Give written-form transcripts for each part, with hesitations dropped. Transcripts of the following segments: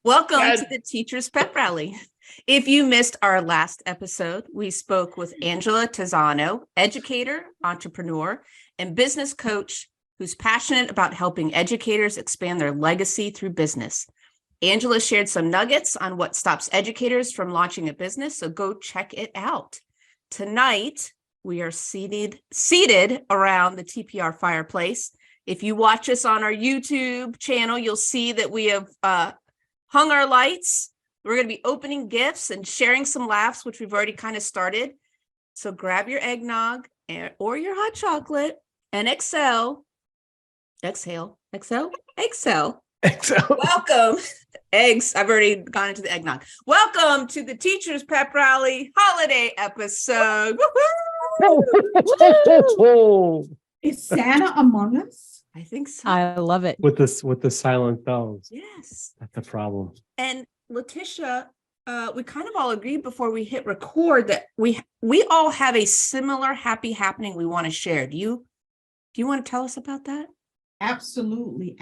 Welcome to the Teachers Pep Rally. If you missed our last episode, we spoke with Angela Tizano, educator, entrepreneur, and business coach who's passionate about helping educators expand their legacy through business. Angela shared some nuggets on what stops educators from launching a business, so go check it out. Tonight, we are seated around the TPR fireplace. If you watch us on our YouTube channel, you'll see that we have hung our lights. We're going to be opening gifts and sharing some laughs, which we've already kind of started. So grab your eggnog or your hot chocolate and exhale. Welcome. Eggs. I've already gone into the eggnog. Welcome to the Teachers Pep Rally holiday episode. Is Santa among us? I think so. I love it. With the silent bells. Yes. That's the problem. And Letitia, we kind of all agreed before we hit record that we all have a similar happy happening we want to share. Do you want to tell us about that? Absolutely.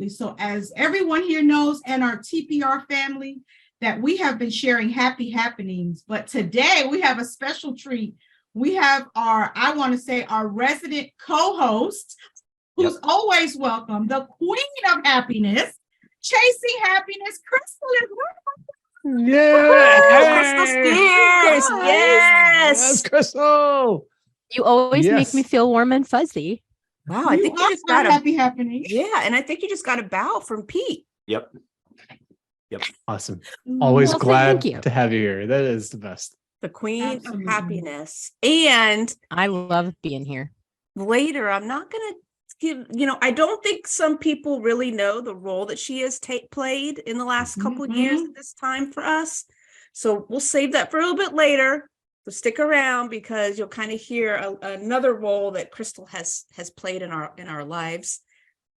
So as everyone here knows, and our TPR family, that we have been sharing happy happenings, but today we have a special treat. We have our resident co-host, who's always welcome, the queen of happiness, Chasing Happiness, Crystal. Crystal Steers. Yes, Crystal. You always make me feel warm and fuzzy. Wow, I think you just got a happy happening. Yeah, and I think you just got a bow from Pete. Yep. Awesome. Always glad to have you here. That is the best. The queen of happiness. And I love being here. Later, I'm not going to give, I don't think some people really know the role that she has played in the last couple of years at this time for us. So we'll save that for a little bit later. So stick around because you'll kind of hear another role that Crystal has played in our lives.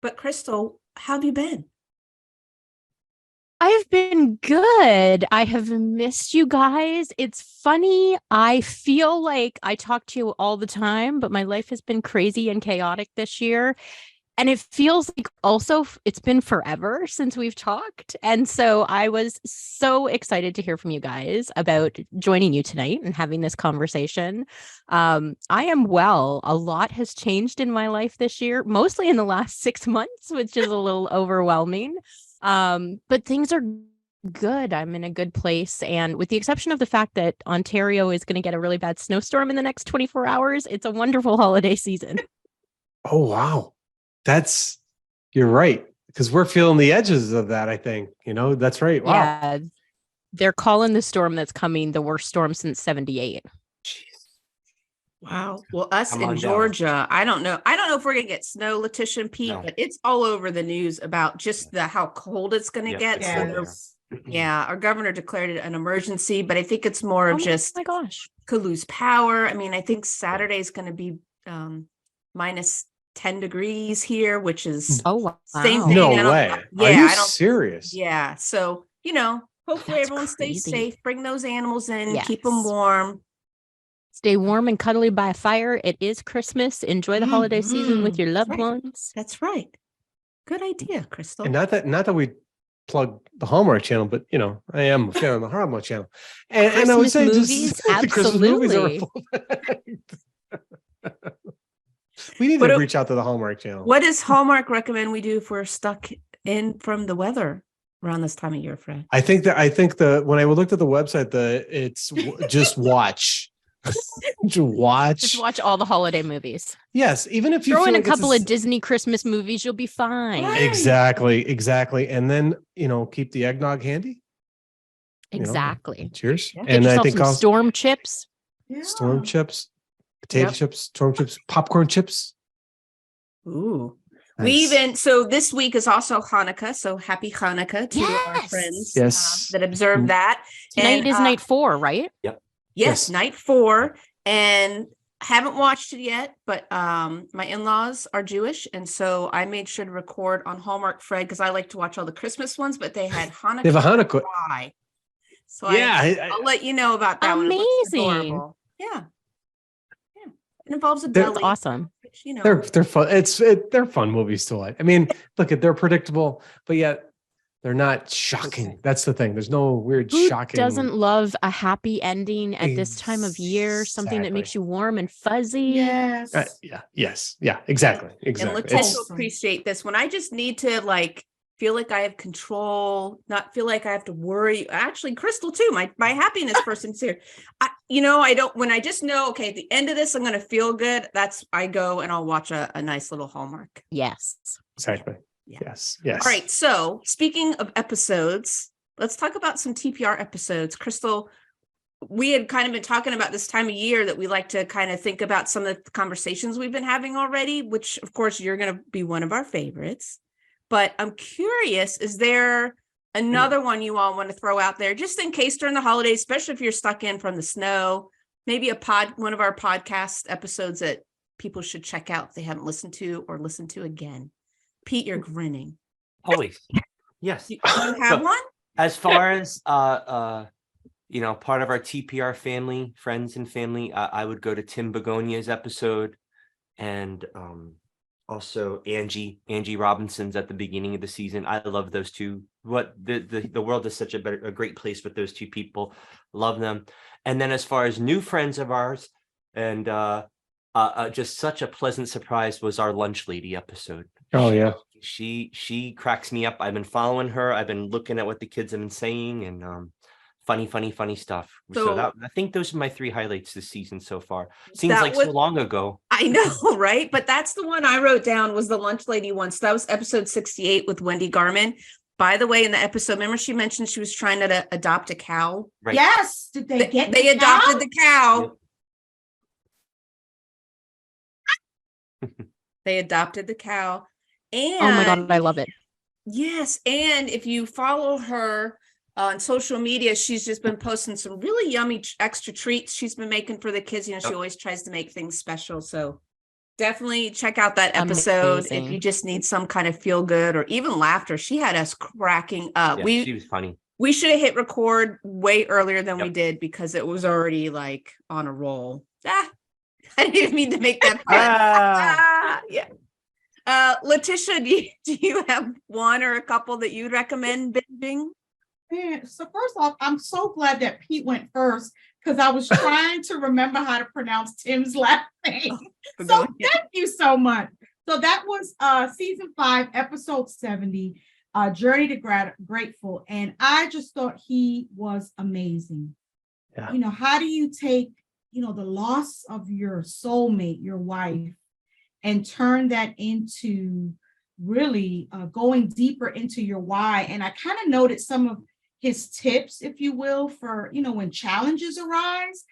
But Crystal, how have you been? I've been good. I have missed you guys. It's funny. I feel like I talk to you all the time, but my life has been crazy and chaotic this year. And it feels like also it's been forever since we've talked. And so I was so excited to hear from you guys about joining you tonight and having this conversation. I am well. A lot has changed in my life this year, mostly in the last 6 months, which is a little overwhelming. But things are good. I'm in a good place. And with the exception of the fact that Ontario is going to get a really bad snowstorm in the next 24 hours, it's a wonderful holiday season. Oh, wow. You're right. Because we're feeling the edges of that, I think. That's right. Wow. Yeah. They're calling the storm that's coming the worst storm since 78. Jeez. Wow. Well, us in Georgia, I don't know if we're going to get snow, Letitia and Pete, but it's all over the news about just how cold it's going to get. Yes. So our governor declared it an emergency, but I think it's more of just, my gosh, could lose power. I mean, I think Saturday is going to be minus 10 degrees here, which is same thing. No way. Are you serious? Yeah. So, hopefully everyone stays safe, bring those animals in, keep them warm. Stay warm and cuddly by a fire. It is Christmas. Enjoy the holiday season with your loved ones. That's right. Good idea, Crystal. And not that we plug the Hallmark channel, but I am a fan of the Hallmark channel. And I would say movies, the Christmas movies are we need to reach out to the Hallmark channel. What does Hallmark recommend we do if we're stuck in from the weather around this time of year, Fred? I think when I looked at the website, it's just watch. Just watch all the holiday movies. Yes, even if you throw in a couple of Disney Christmas movies, you'll be fine. Right. Exactly. And then keep the eggnog handy. Exactly. Cheers. Yeah. And I think storm chips. Yeah. Storm chips, potato chips, storm chips, popcorn chips. Ooh. Nice. So this week is also Hanukkah. So happy Hanukkah to our friends that observe that. Tonight is night 4, right? Yep. Yes, night 4, and haven't watched it yet, but my in-laws are Jewish, and so I made sure to record on Hallmark Fred because I like to watch all the Christmas ones, but they had Hanukkah. They have a Hanukkah. So I'll let you know about that. Amazing. One. It looks adorable. Yeah. It involves a That's deli. awesome. Which, you know, They're fun. They're fun movies to like. I mean, look at they're predictable, but yet they're not shocking. That's the thing. There's no weird Who shocking. doesn't love a happy ending at this time of year? Something that makes Exactly. you warm and fuzzy. Yes. Yeah. Yes. Yeah. Exactly. and Exactly. Letitia will Awesome. appreciate this. When I just need to like feel like I have control, not feel like I have to worry. Actually, Crystal too, my happiness person's here. I don't, when I just know, okay, at the end of this, I'm going to feel good. I go and I'll watch a nice little Hallmark. Yes. Exactly. Yeah. Yes. Yes. All right. So speaking of episodes, let's talk about some TPR episodes. Crystal, we had kind of been talking about this time of year that we like to kind of think about some of the conversations we've been having already, which of course you're going to be one of our favorites. But I'm curious, is there another one you all want to throw out there just in case during the holidays, especially if you're stuck in from the snow, maybe one of our podcast episodes that people should check out if they haven't listened to or listen to again? Pete, you're grinning. Always. Yes. You have one? As far as part of our TPR family, friends and family, I would go to Tim Begonia's episode and also Angie Robinson's at the beginning of the season. I love those two. What the world is such a great place with those two people. Love them. And then as far as new friends of ours, and just such a pleasant surprise was our Lunch Lady episode. Oh yeah. She cracks me up. I've been following her. I've been looking at what the kids have been saying, and funny stuff. So I think those are my 3 highlights this season so far. Seems like so long ago. I know, right? But that's the one I wrote down was the Lunch Lady one. So that was episode 68 with Wendy Garman. By the way, in the episode, remember she mentioned she was trying to adopt a cow? Right. Yes. Did they get They adopted the cow. Yep. They adopted the cow. And Oh my God, I love it. yes. And if you follow her on social media, she's just been posting some really yummy extra treats she's been making for the kids. She always tries to make things special. So definitely check out that episode if you just need some kind of feel good or even laughter. She had us cracking up. Yeah, she was funny. We should have hit record way earlier than we did because it was already like on a roll. I didn't even mean to make that fun. Yeah. Letitia, do you have one or a couple that you'd recommend binging? Man, so first off, I'm so glad that Pete went first because I was trying to remember how to pronounce Tim's last name. So thank you so much. So that was season 5, episode 70, Journey to Grateful. And I just thought he was amazing. Yeah. How do you take, the loss of your soulmate, your wife, and turn that into really going deeper into your why? And I kind of noted some of his tips, if you will, for, when challenges arise.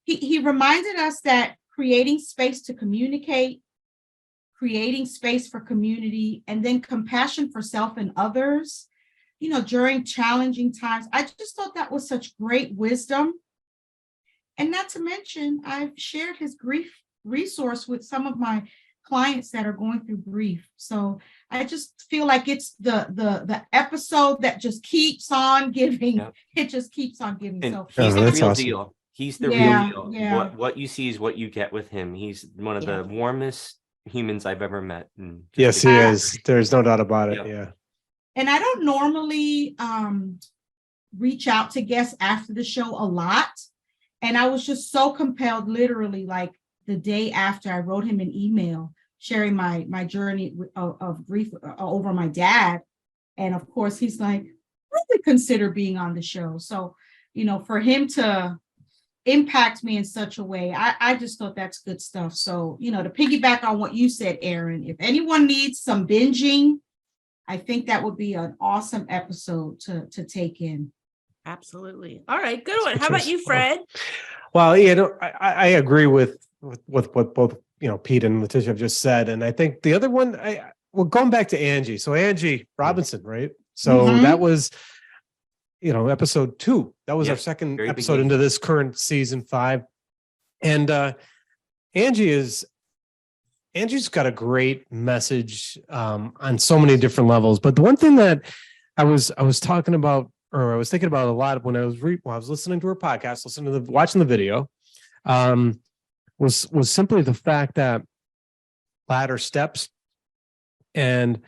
He reminded us that creating space to communicate, creating space for community, and then compassion for self and others, during challenging times. I just thought that was such great wisdom. And not to mention, I've shared his grief resource with some of my clients that are going through grief. So I just feel like it's the episode that just keeps on giving. Yep. It just keeps on giving. And so he's the real deal. He's the real deal. Yeah. What you see is what you get with him. He's one of the warmest humans I've ever met. Yes, he is. There's no doubt about it. Yeah. And I don't normally reach out to guests after the show a lot. And I was just so compelled, literally, like the day after I wrote him an email sharing my journey of grief over my dad. And of course, he's like, really consider being on the show. So, for him to impact me in such a way, I just thought that's good stuff. So, to piggyback on what you said, Aaron, if anyone needs some binging, I think that would be an awesome episode to take in. Absolutely. All right, good one. How about you, Fred? Well, I agree with what both Pete and Letitia have just said, and I think the other one, going back to Angie. So Angie Robinson, right? So that was, episode 2. That was our second episode into this current season 5, and Angie's got a great message on so many different levels. But the one thing that I was talking about, or I was thinking about a lot when I was listening to her podcast, watching the video, was simply the fact that ladder steps, and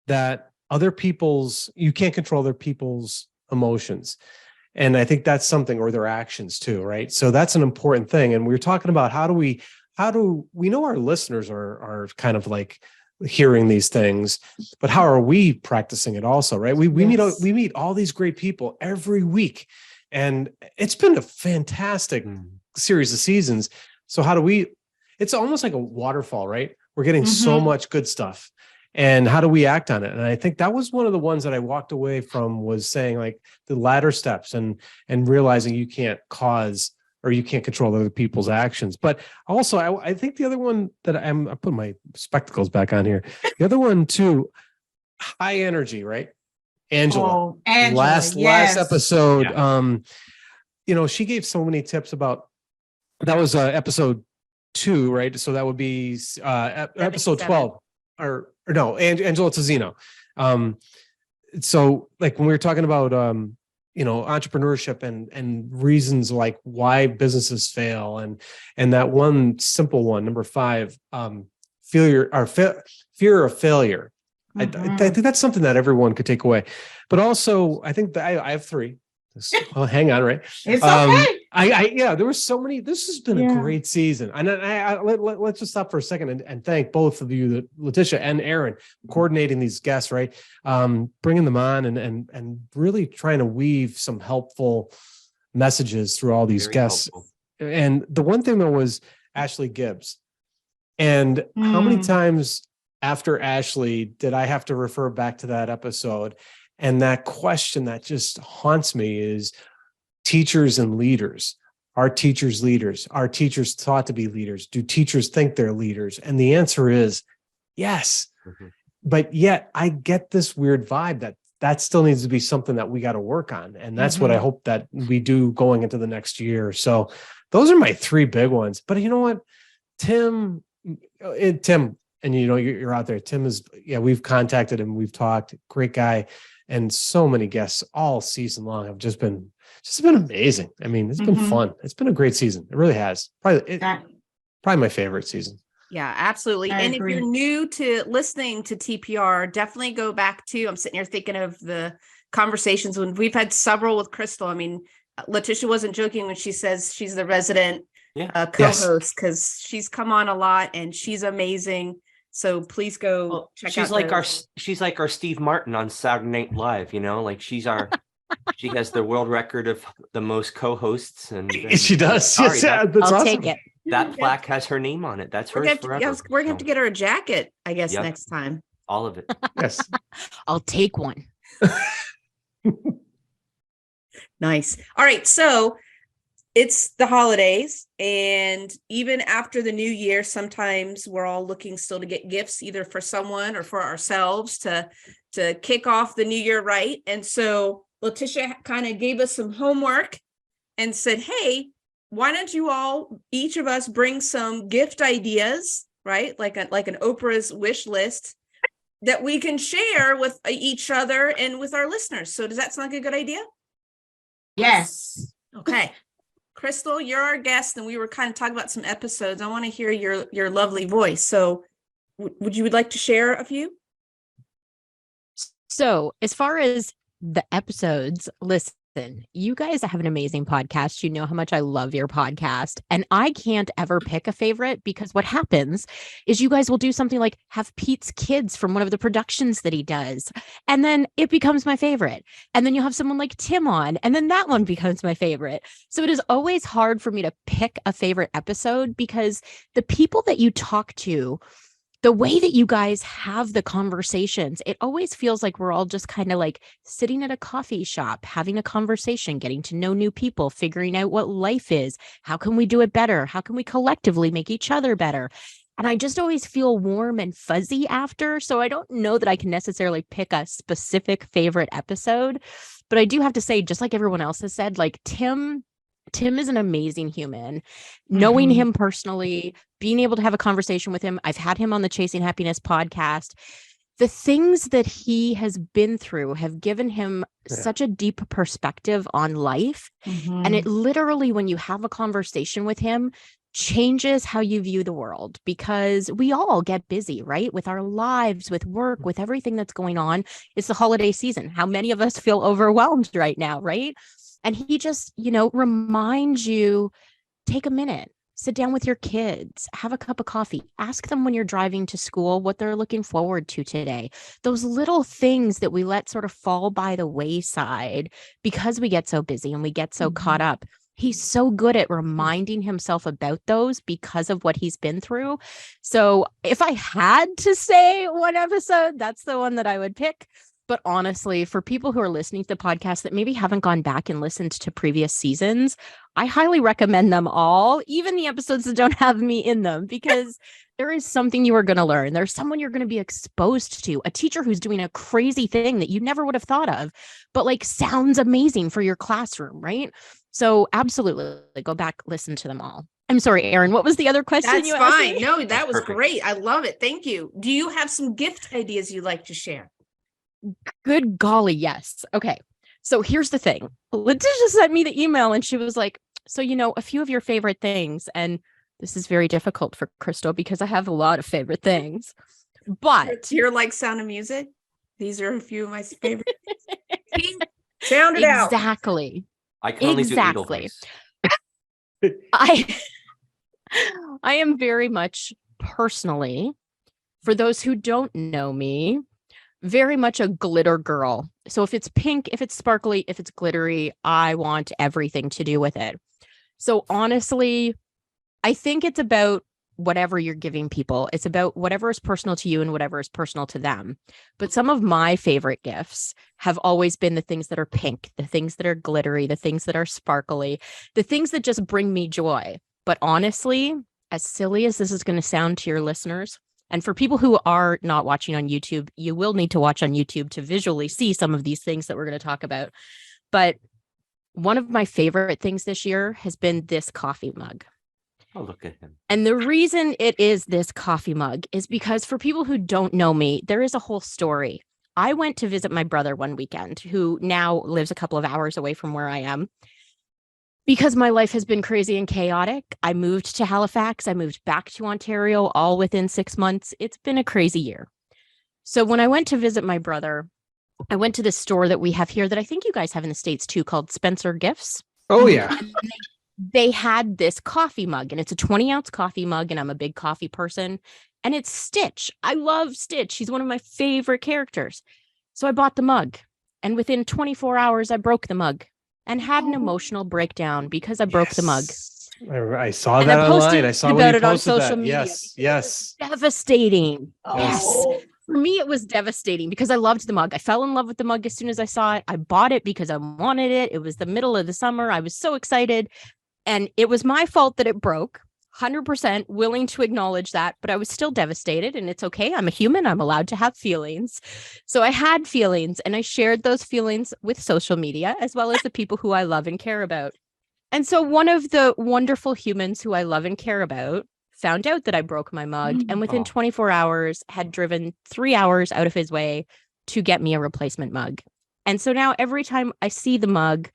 that you can't control other people's emotions. And I think that's something, or their actions too, right? So that's an important thing. And we were talking about how do we know our listeners are kind of like hearing these things, but how are we practicing it also, right? We meet all these great people every week, and it's been a fantastic series of seasons. So how do we, it's almost like a waterfall, right? We're getting so much good stuff. And how do we act on it? And I think that was one of the ones that I walked away from, was saying like the ladder steps and realizing you can't cause, or you can't control other people's actions. But also, I think the other one that I put my spectacles back on here. The other one too, high energy, right? Angela. Oh, Angela, last episode, she gave so many tips about, that was episode 2, right? So that would be episode 12, or no, Angela Tazzino. So like when we were talking about entrepreneurship and reasons like why businesses fail, and that one simple one, number 5, fear of failure. I think that's something that everyone could take away. But also, I think that I have 3. Oh, hang on, right? It's okay. There were so many. This has been a great season, and let's just stop for a second and thank both of you, Letitia and Aaron, coordinating these guests, right? Bringing them on and really trying to weave some helpful messages through all these guests. Helpful. And the one thing though was Ashley Gibbs, and how many times after Ashley did I have to refer back to that episode? And that question that just haunts me is teachers and leaders. Are teachers leaders? Are teachers taught to be leaders? Do teachers think they're leaders? And the answer is yes. But yet I get this weird vibe that still needs to be something that we got to work on. And that's what I hope that we do going into the next year. So those are my 3 big ones. But you know what? Tim, and you're out there. Tim is, we've contacted him. We've talked. Great guy. And so many guests all season long have just been amazing. I mean, it's been fun. It's been a great season. It really has. Probably my favorite season. Yeah, absolutely. And if you're new to listening to TPR, definitely go back to, I'm sitting here thinking of the conversations when we've had several with Crystal. I mean, Letitia wasn't joking when she says she's the resident co-host, because she's come on a lot and she's amazing. So please go check out. She's like our Steve Martin on Saturday Night Live, like she has the world record of the most co-hosts, and she does. Sorry, I'll awesome. take it. That plaque has her name on it. That's hers forever. We're gonna have to get her a jacket, I guess, next time. All of it. Yes. I'll take one. Nice. All right. So it's the holidays, and even after the new year, sometimes we're all looking still to get gifts, either for someone or for ourselves to kick off the new year right. And so Letitia kind of gave us some homework and said, hey, why don't you all, each of us, bring some gift ideas, right? Like an Oprah's wish list that we can share with each other and with our listeners. So does that sound like a good idea? Yes. Okay. Crystal, you're our guest, and we were kind of talking about some episodes. I want to hear your lovely voice. So would you like to share a few? So as far as the episodes, listen, you guys have an amazing podcast. You know how much I love your podcast. And I can't ever pick a favorite, because what happens is you guys will do something like have Pete's kids from one of the productions that he does, and then it becomes my favorite. And then you'll have someone like Tim on, and then that one becomes my favorite. So it is always hard for me to pick a favorite episode, because the people that you talk to, the way that you guys have the conversations, it always feels like we're all just kind of like sitting at a coffee shop, having a conversation, getting to know new people, figuring out what life is. How can we do it better? How can we collectively make each other better? And I just always feel warm and fuzzy after. So I don't know that I can necessarily pick a specific favorite episode, but I do have to say, just like everyone else has said, like Tim is an amazing human. Knowing him personally, being able to have a conversation with him. I've had him on the Chasing Happiness podcast. The things that he has been through have given him such a deep perspective on life. And it literally, when you have a conversation with him, changes how you view the world, because we all get busy, right? With our lives, with work, with everything that's going on. It's the holiday season. How many of us feel overwhelmed right now, right? And he just, reminds you, take a minute, sit down with your kids, have a cup of coffee, ask them when you're driving to school what they're looking forward to today. Those little things that we let sort of fall by the wayside because we get so busy and we get so caught up. He's so good at reminding himself about those because of what he's been through. So if I had to say one episode, that's the one that I would pick. But honestly, for people who are listening to the podcast that maybe haven't gone back and listened to previous seasons, I highly recommend them all, even the episodes that don't have me in them, because there is something you are going to learn. There's someone you're going to be exposed to, a teacher who's doing a crazy thing that you never would have thought of, but like sounds amazing for your classroom, right? So absolutely go back, listen to them all. I'm sorry, Erin, what was the other question? That's you asked fine. me? No, that was Perfect. great. I love it. Thank you. Do you have some gift ideas you'd like to share? Good golly, yes. Okay. So here's the thing. Letitia sent me the email and she was like, so, a few of your favorite things. And this is very difficult for Crystal because I have a lot of favorite things. But You're like Sound of Music. These are a few of my favorite things. Sound it out. exactly. I can only do Exactly. Edelweiss. I am very much personally, for those who don't know me, very much a glitter girl. So if it's pink, if it's sparkly, if it's glittery, I want everything to do with it. So honestly, I think it's about whatever you're giving people. It's about whatever is personal to you and whatever is personal to them. But some of my favorite gifts have always been the things that are pink, the things that are glittery, the things that are sparkly, the things that just bring me joy. But honestly, as silly as this is going to sound to your listeners, and for people who are not watching on YouTube, you will need to watch on YouTube to visually see some of these things that we're going to talk about. But one of my favorite things this year has been this coffee mug. Oh, look at him. And the reason it is this coffee mug is because for people who don't know me, there is a whole story. I went to visit my brother one weekend, who now lives a couple of hours away from where I am. Because my life has been crazy and chaotic, I moved to Halifax. I moved back to Ontario all within 6 months. It's been a crazy year. So when I went to visit my brother, I went to this store that we have here that I think you guys have in the States too, called Spencer Gifts. Oh, yeah. They had this coffee mug, and it's a 20-ounce coffee mug, and I'm a big coffee person. And it's Stitch. I love Stitch. He's one of my favorite characters. So I bought the mug, and within 24 hours, I broke the mug and had an emotional breakdown because I broke the mug. I saw And that I posted online. I saw when about you it on posted social that. media. Yes. Devastating. Yes. Oh. For me, it was devastating because I loved the mug. I fell in love with the mug as soon as I saw it. I bought it because I wanted it. It was the middle of the summer. I was so excited. And it was my fault that it broke. 100% willing to acknowledge that, but I was still devastated, and it's okay. I'm a human. I'm allowed to have feelings. So I had feelings, and I shared those feelings with social media as well as the people who I love and care about. And so one of the wonderful humans who I love and care about found out that I broke my mug, and within 24 hours had driven 3 hours out of his way to get me a replacement mug. And so now every time I see the mug,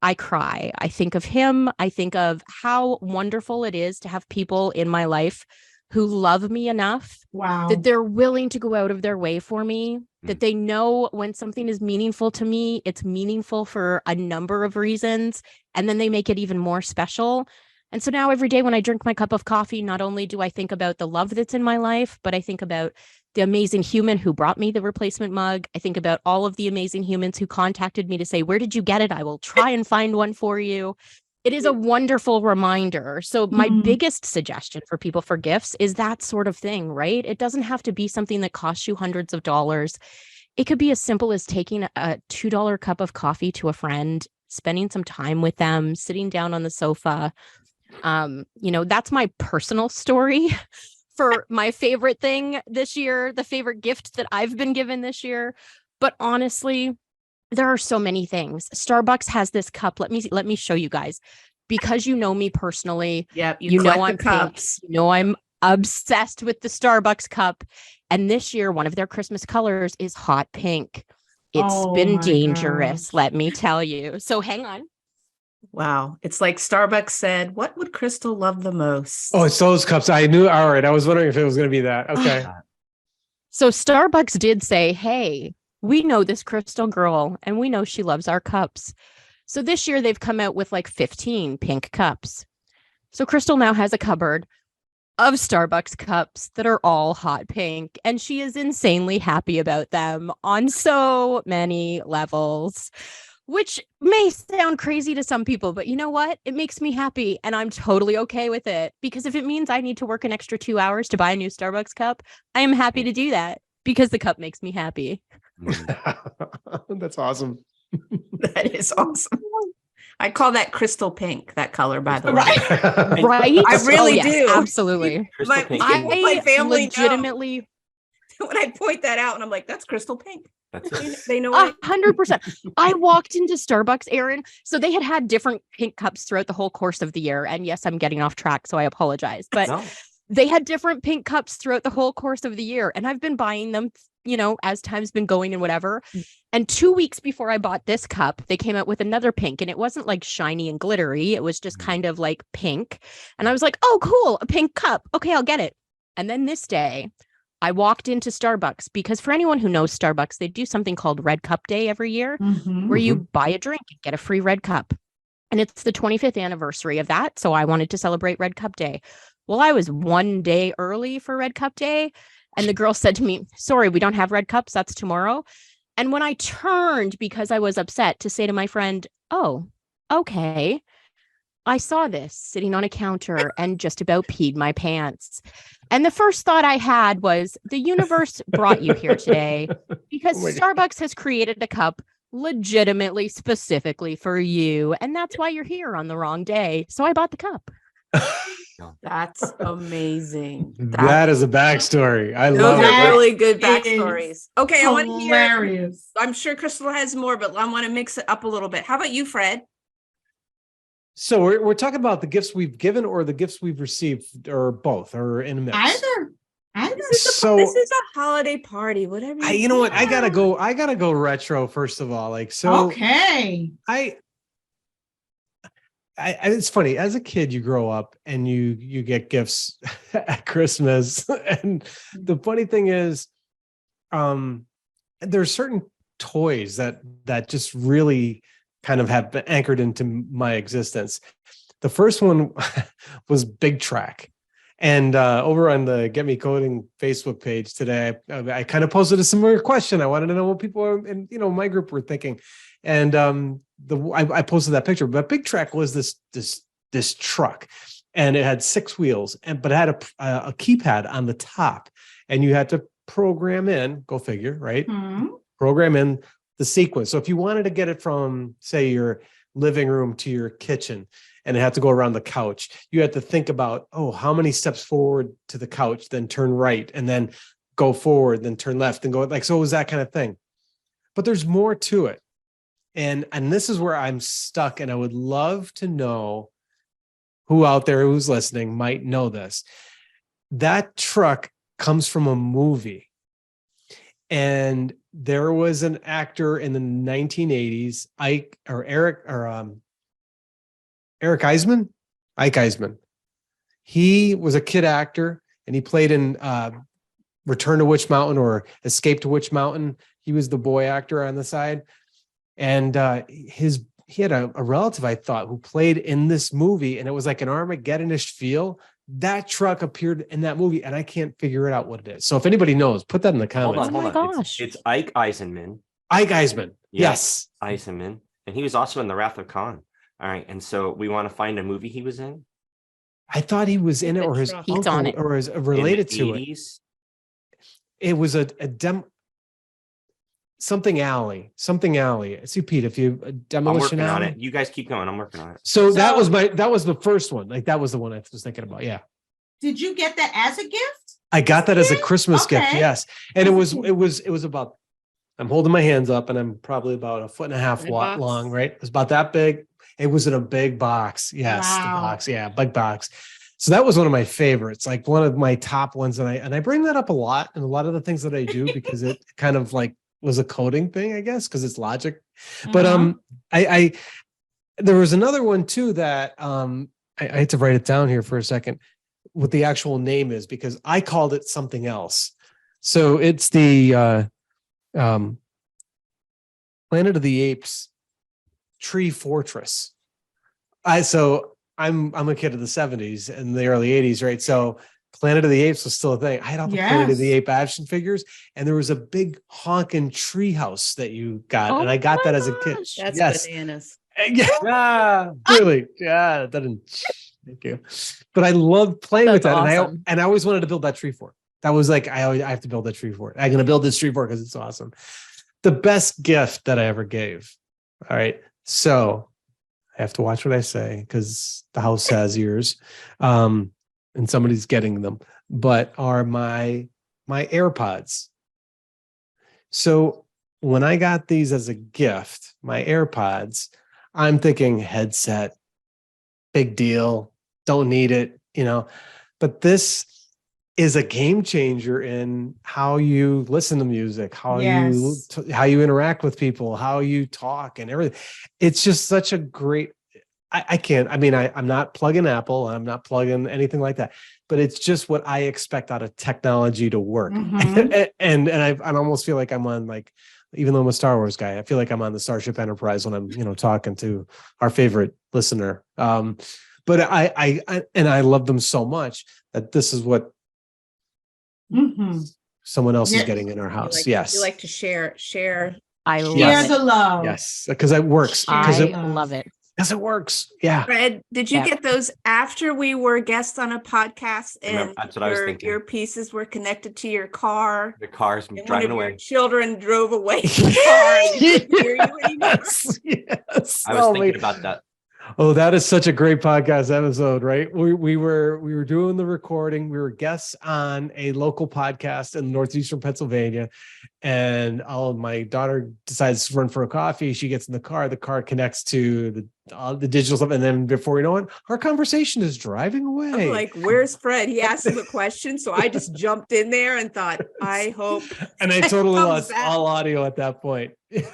I cry. I think of him. I think of how wonderful it is to have people in my life who love me enough that they're willing to go out of their way for me, that they know when something is meaningful to me, it's meaningful for a number of reasons, and then they make it even more special. And so now every day when I drink my cup of coffee, not only do I think about the love that's in my life, but I think about the amazing human who brought me the replacement mug. I think about all of the amazing humans who contacted me to say, where did you get it? I will try and find one for you. It is a wonderful reminder. So my biggest suggestion for people for gifts is that sort of thing, right? It doesn't have to be something that costs you hundreds of dollars. It could be as simple as taking a $2 cup of coffee to a friend, spending some time with them, sitting down on the sofa. That's my personal story for my favorite thing this year, the favorite gift that I've been given this year. But honestly, there are so many things. Starbucks has this cup. Let me show you guys, because you know me personally. Yep, You know collect I'm the cups. pink. You know I'm obsessed with the Starbucks cup. And this year, one of their Christmas colors is hot pink. It's been dangerous, let me tell you. So hang on. Wow. It's like Starbucks said, what would Crystal love the most? Oh, it's those cups. I knew. All right. I was wondering if it was going to be that. Okay. So Starbucks did say, hey, we know this Crystal girl and we know she loves our cups. So this year they've come out with like 15 pink cups. So Crystal now has a cupboard of Starbucks cups that are all hot pink, and she is insanely happy about them on so many levels, which may sound crazy to some people, but you know what? It makes me happy, and I'm totally okay with it, because if it means I need to work an extra 2 hours to buy a new Starbucks cup, I am happy to do that because the cup makes me happy. That's awesome. That is awesome. I call that crystal pink, that color, by the way. Right? I really do. Absolutely. Crystal pink. My family legitimately when I point that out and I'm like, that's crystal pink. That's it. They know what 100%. I walked into Starbucks, Aaron. So they had different pink cups throughout the whole course of the year. And yes, I'm getting off track, so I apologize. But No. they had different pink cups throughout the whole course of the year. And I've been buying them, as time's been going and whatever. And 2 weeks before I bought this cup, they came out with another pink, and it wasn't like shiny and glittery. It was just kind of like pink. And I was like, oh, cool, a pink cup. Okay, I'll get it. And then this day, I walked into Starbucks, because for anyone who knows Starbucks, they do something called Red Cup Day every year, where you buy a drink and get a free red cup. And it's the 25th anniversary of that. So I wanted to celebrate Red Cup Day. Well, I was 1 day early for Red Cup Day. And the girl said to me, sorry, we don't have red cups. That's tomorrow. And when I turned, because I was upset, to say to my friend, oh, okay, I saw this sitting on a counter and just about peed my pants. And the first thought I had was, the universe brought you here today because Starbucks has created a cup legitimately, specifically for you. And that's why you're here on the wrong day. So I bought the cup. That's amazing. That is a backstory. I Those love are it. really good backstories. Okay, I want to hear. Hilarious. I'm sure Crystal has more, but I want to mix it up a little bit. How about you, Fred? So we're talking about the gifts we've given or the gifts we've received, or both, or in a mix. Either. This is a holiday party. Whatever. You know what? I gotta go retro first of all. Okay. It's funny, as a kid, you grow up and you get gifts at Christmas. And the funny thing is, there's certain toys that just really kind of have been anchored into my existence. The first one was Big Track. And over on the Get Me Coding Facebook page today, I kind of posted a similar question. I wanted to know what people in my group were thinking. And I posted that picture. But Big Track was this truck, and it had 6 wheels, but it had a keypad on the top, and you had to program in. Go figure, right? Hmm. Program in the sequence. So if you wanted to get it from, say, your living room to your kitchen, and it had to go around the couch, you had to think about, how many steps forward to the couch, then turn right, and then go forward, then turn left, and go so it was that kind of thing. But there's more to it. And this is where I'm stuck, and I would love to know who out there who's listening might know this. That truck comes from a movie. And there was an actor in the 1980s, Ike Eisman. He was a kid actor, and he played in Return to Witch Mountain or Escape to Witch Mountain. He was the boy actor on the side. And he had a relative, I thought, who played in this movie, and it was like an Armageddon-ish feel. That truck appeared in that movie, and I can't figure it out what it is. So if anybody knows, put that in the comments. Hold on. Gosh. It's Ike Eisenman. Ike Eisman. Yes. Eisenman. And he was also in The Wrath of Khan. All right. And so we want to find a movie he was in. I thought he was in it, or his He's on it, or is related to it. It was a something alley. See, Pete, if you Demolition I'm working Alley. on it. You guys keep going. I'm working on it. So that was the first one. That was the one I was thinking about. Yeah. Did you get that as a gift? I got that as a Christmas gift. Okay. Yes. And it was about, I'm holding my hands up, and I'm probably about 1.5 feet long, right? It was about that big. It was in a big box. Yes. Wow. The box. Yeah. Big box. So that was one of my favorites, like one of my top ones. And I bring that up a lot in a lot of the things that I do, because it kind of was a coding thing, I guess, because it's logic. But There was another one too that I had to write it down here for a second, what the actual name is, because I called it something else. So it's the Planet of the Apes Tree Fortress. I'm a kid of the 70s and the early 80s, right? So Planet of the Apes was still a thing. I had all the Planet of the Ape action figures, and there was a big honking tree house that you got, and I got that as a kid. That's bananas. Yeah, really. Yeah, that doesn't. Thank you. But I loved playing with that, awesome. and I always wanted to build that tree fort. That was like I have to build that tree fort. I'm going to build this tree fort because it's awesome. The best gift that I ever gave. All right, so I have to watch what I say because the house has ears, and somebody's getting them. But are my AirPods. So when I got these as a gift, my AirPods, I'm thinking headset, big deal, don't need it, but this is a game changer in how you listen to music, how you interact with people, how you talk and everything. It's just such a great, I'm not plugging Apple, I'm not plugging anything like that, but it's just what I expect out of technology to work. and I almost feel like I'm on, like, even though I'm a Star Wars guy, I feel like I'm on the Starship Enterprise when I'm, talking to our favorite listener. But I love them so much that this is what someone else is getting in our house. You like to share. I love share the love. Yes, because it works. I love it. Because it works. Yeah. Fred, did you get those after we were guests on a podcast and that's what I was thinking. Your pieces were connected to your car? The car's driving away. Your children drove away from the car and you couldn't hear you anymore. Yes. I was thinking about that. Oh, that is such a great podcast episode, right? We were doing the recording. We were guests on a local podcast in northeastern Pennsylvania, and my daughter decides to run for a coffee. She gets in the car connects to the digital stuff, and then before you know it, our conversation is driving away. I'm like, where's Fred? He asked him a question, so I just jumped in there and thought, I hope. And I totally lost all audio at that point. Good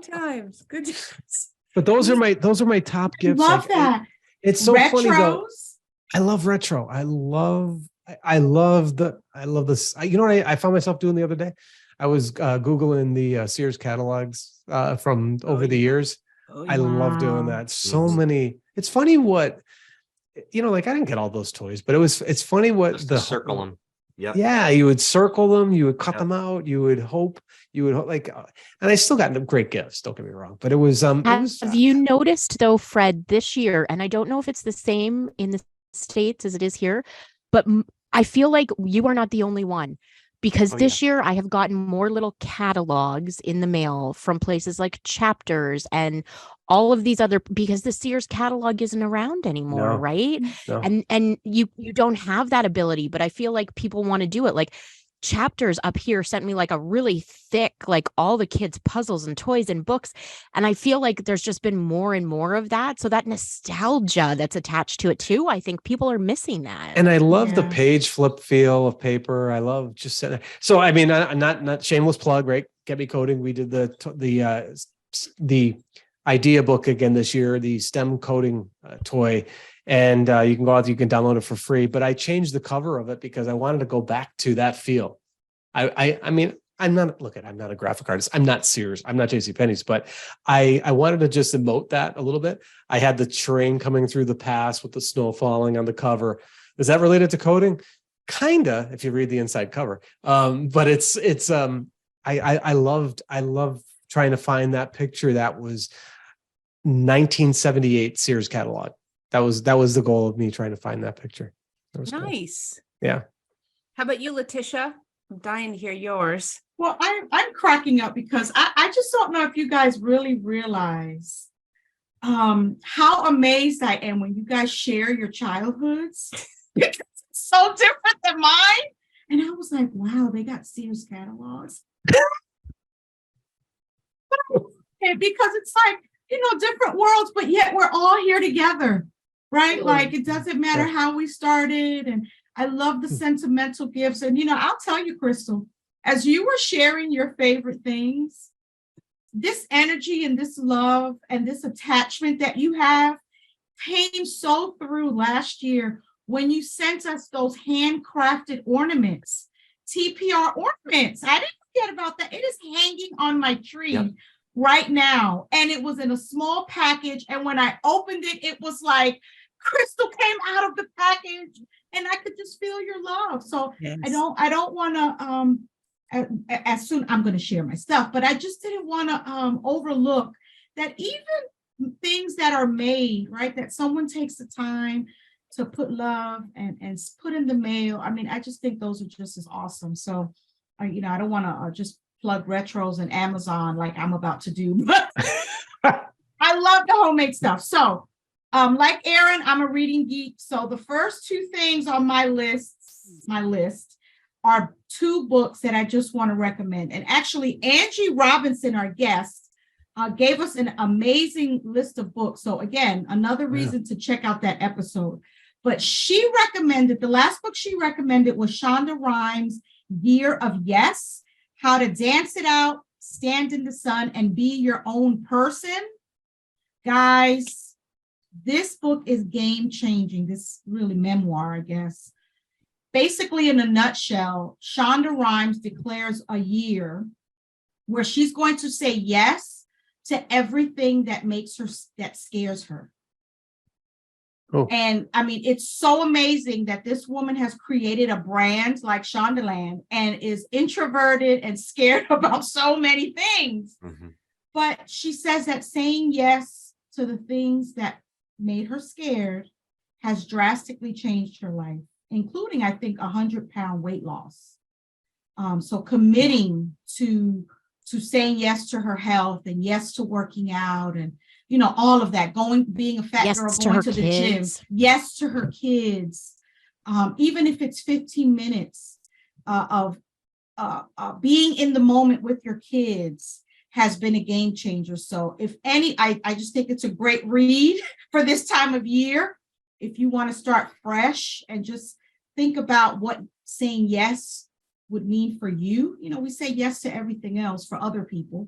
times. But those are my top gifts. Love that. It's so Retros. funny though. I love retro. I love this. You know what I found myself doing the other day? I was Googling the Sears catalogs from over the years. I love doing that. So many. It's funny what, like I didn't get all those toys, but it's funny what circle them. Yeah, you would circle them, you would cut them out, you would hope like, and I still got great gifts. Don't get me wrong, but it was. Have you noticed though, Fred, this year, and I don't know if it's the same in the States as it is here, but I feel like you are not the only one, because this year I have gotten more little catalogs in the mail from places like Chapters and all of these other, because the Sears catalog isn't around anymore, right? No. And you don't have that ability, but I feel like people want to do it. Like Chapters up here sent me like a really thick, like all the kids' puzzles and toys and books. And I feel like there's just been more and more of that. So that nostalgia that's attached to it too, I think people are missing that. And I love the page flip feel of paper. I love just sitting there. So, I mean, not shameless plug, right? Get Me Coding. We did the idea book again this year, the STEM coding toy. And you can go out, you can download it for free. But I changed the cover of it because I wanted to go back to that feel. I mean, I'm not a graphic artist. I'm not Sears. I'm not JCPenney's, but I wanted to just emote that a little bit. I had the train coming through the pass with the snow falling on the cover. Is that related to coding? Kinda, if you read the inside cover. But I loved trying to find that picture that was 1978 Sears catalog. That was the goal of me trying to find that picture. That was nice. Cool. Yeah. How about you, Letitia? I'm dying to hear yours. Well, I'm cracking up because I just don't know if you guys really realize how amazed I am when you guys share your childhoods. It's so different than mine. And I was like, wow, they got Sears catalogs. Because it's like, different worlds, but yet we're all here together, right? Like it doesn't matter how we started. And I love the sentimental gifts. And, I'll tell you, Crystal, as you were sharing your favorite things, this energy and this love and this attachment that you have came so through last year when you sent us those handcrafted ornaments, TPR ornaments. I didn't forget about that. It is hanging on my tree right now. And it was in a small package. And when I opened it, it was like Crystal came out of the package and I could just feel your love. So Yes. I don't want to, as soon, I'm going to share my stuff, but I just didn't want to overlook that even things that are made, right, that someone takes the time to put love and put in the mail. I mean, I just think those are just as awesome. So, I don't want to just plug retros and Amazon like I'm about to do, but I love the homemade stuff. So, like Aaron, I'm a reading geek. So the first two things on my list are two books that I just want to recommend. And actually, Angie Robinson, our guest, gave us an amazing list of books. So again, another reason to check out that episode. But she recommended, the last book she recommended was Shonda Rhimes' Year of Yes, How to Dance It Out, Stand in the Sun, and Be Your Own Person. Guys, this book is game-changing. This really memoir, I guess. Basically, in a nutshell, Shonda Rhimes declares a year where she's going to say yes to everything that that scares her. Oh. And I mean, it's so amazing that this woman has created a brand like Shondaland and is introverted and scared about so many things. Mm-hmm. But she says that saying yes to the things that made her scared has drastically changed her life, including, I think, 100-pound weight loss. So committing to saying yes to her health and yes to working out and, all of that, being a fat girl, going to the gym, yes to her kids, even if it's 15 minutes of being in the moment with your kids has been a game changer. So if any, I just think it's a great read for this time of year. If you want to start fresh and just think about what saying yes would mean for you. We say yes to everything else for other people,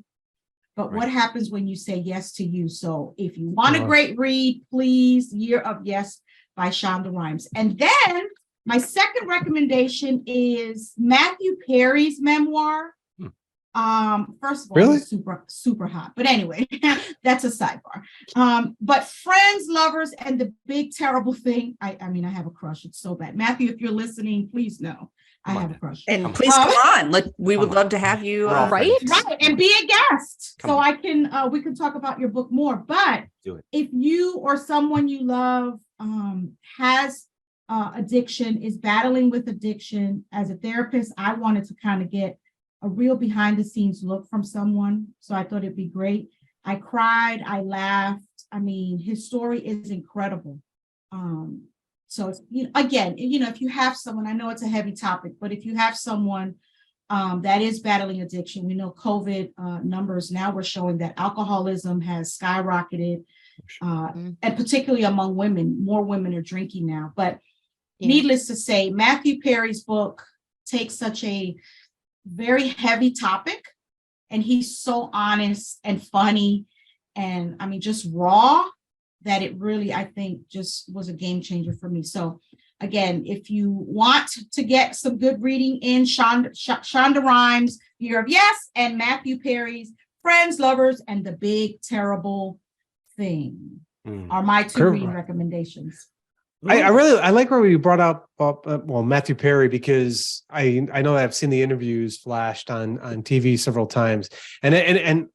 but what happens when you say yes to you? So if you want a great read, please, Year of Yes by Shonda Rhimes. And then my second recommendation is Matthew Perry's memoir. First of all, really? It's super hot. But anyway, that's a sidebar. But Friends, Lovers, and the Big Terrible Thing. I mean, I have a crush. It's so bad. Matthew, if you're listening, please know I have a crush. And please come on. We would love to have you. Right. And be a guest. So I can, we can talk about your book more. But if you or someone you love has addiction, is battling with addiction, as a therapist, I wanted to kind of get a real behind the scenes look from someone. So I thought it'd be great. I cried, I laughed. I mean, his story is incredible. So it's, again, if you have someone, I know it's a heavy topic, but if you have someone that is battling addiction, we know COVID numbers now we're showing that alcoholism has skyrocketed, and particularly among women, more women are drinking now. But needless to say, Matthew Perry's book takes such a very heavy topic, and he's so honest and funny, and I mean, just raw, that it really, I think, just was a game changer for me. So again, if you want to get some good reading in, Shonda Rhimes' Year of Yes, and Matthew Perry's Friends, Lovers, and the Big Terrible Thing are my two reading recommendations. I like where you brought up Matthew Perry, because I know I've seen the interviews flashed on TV several times, and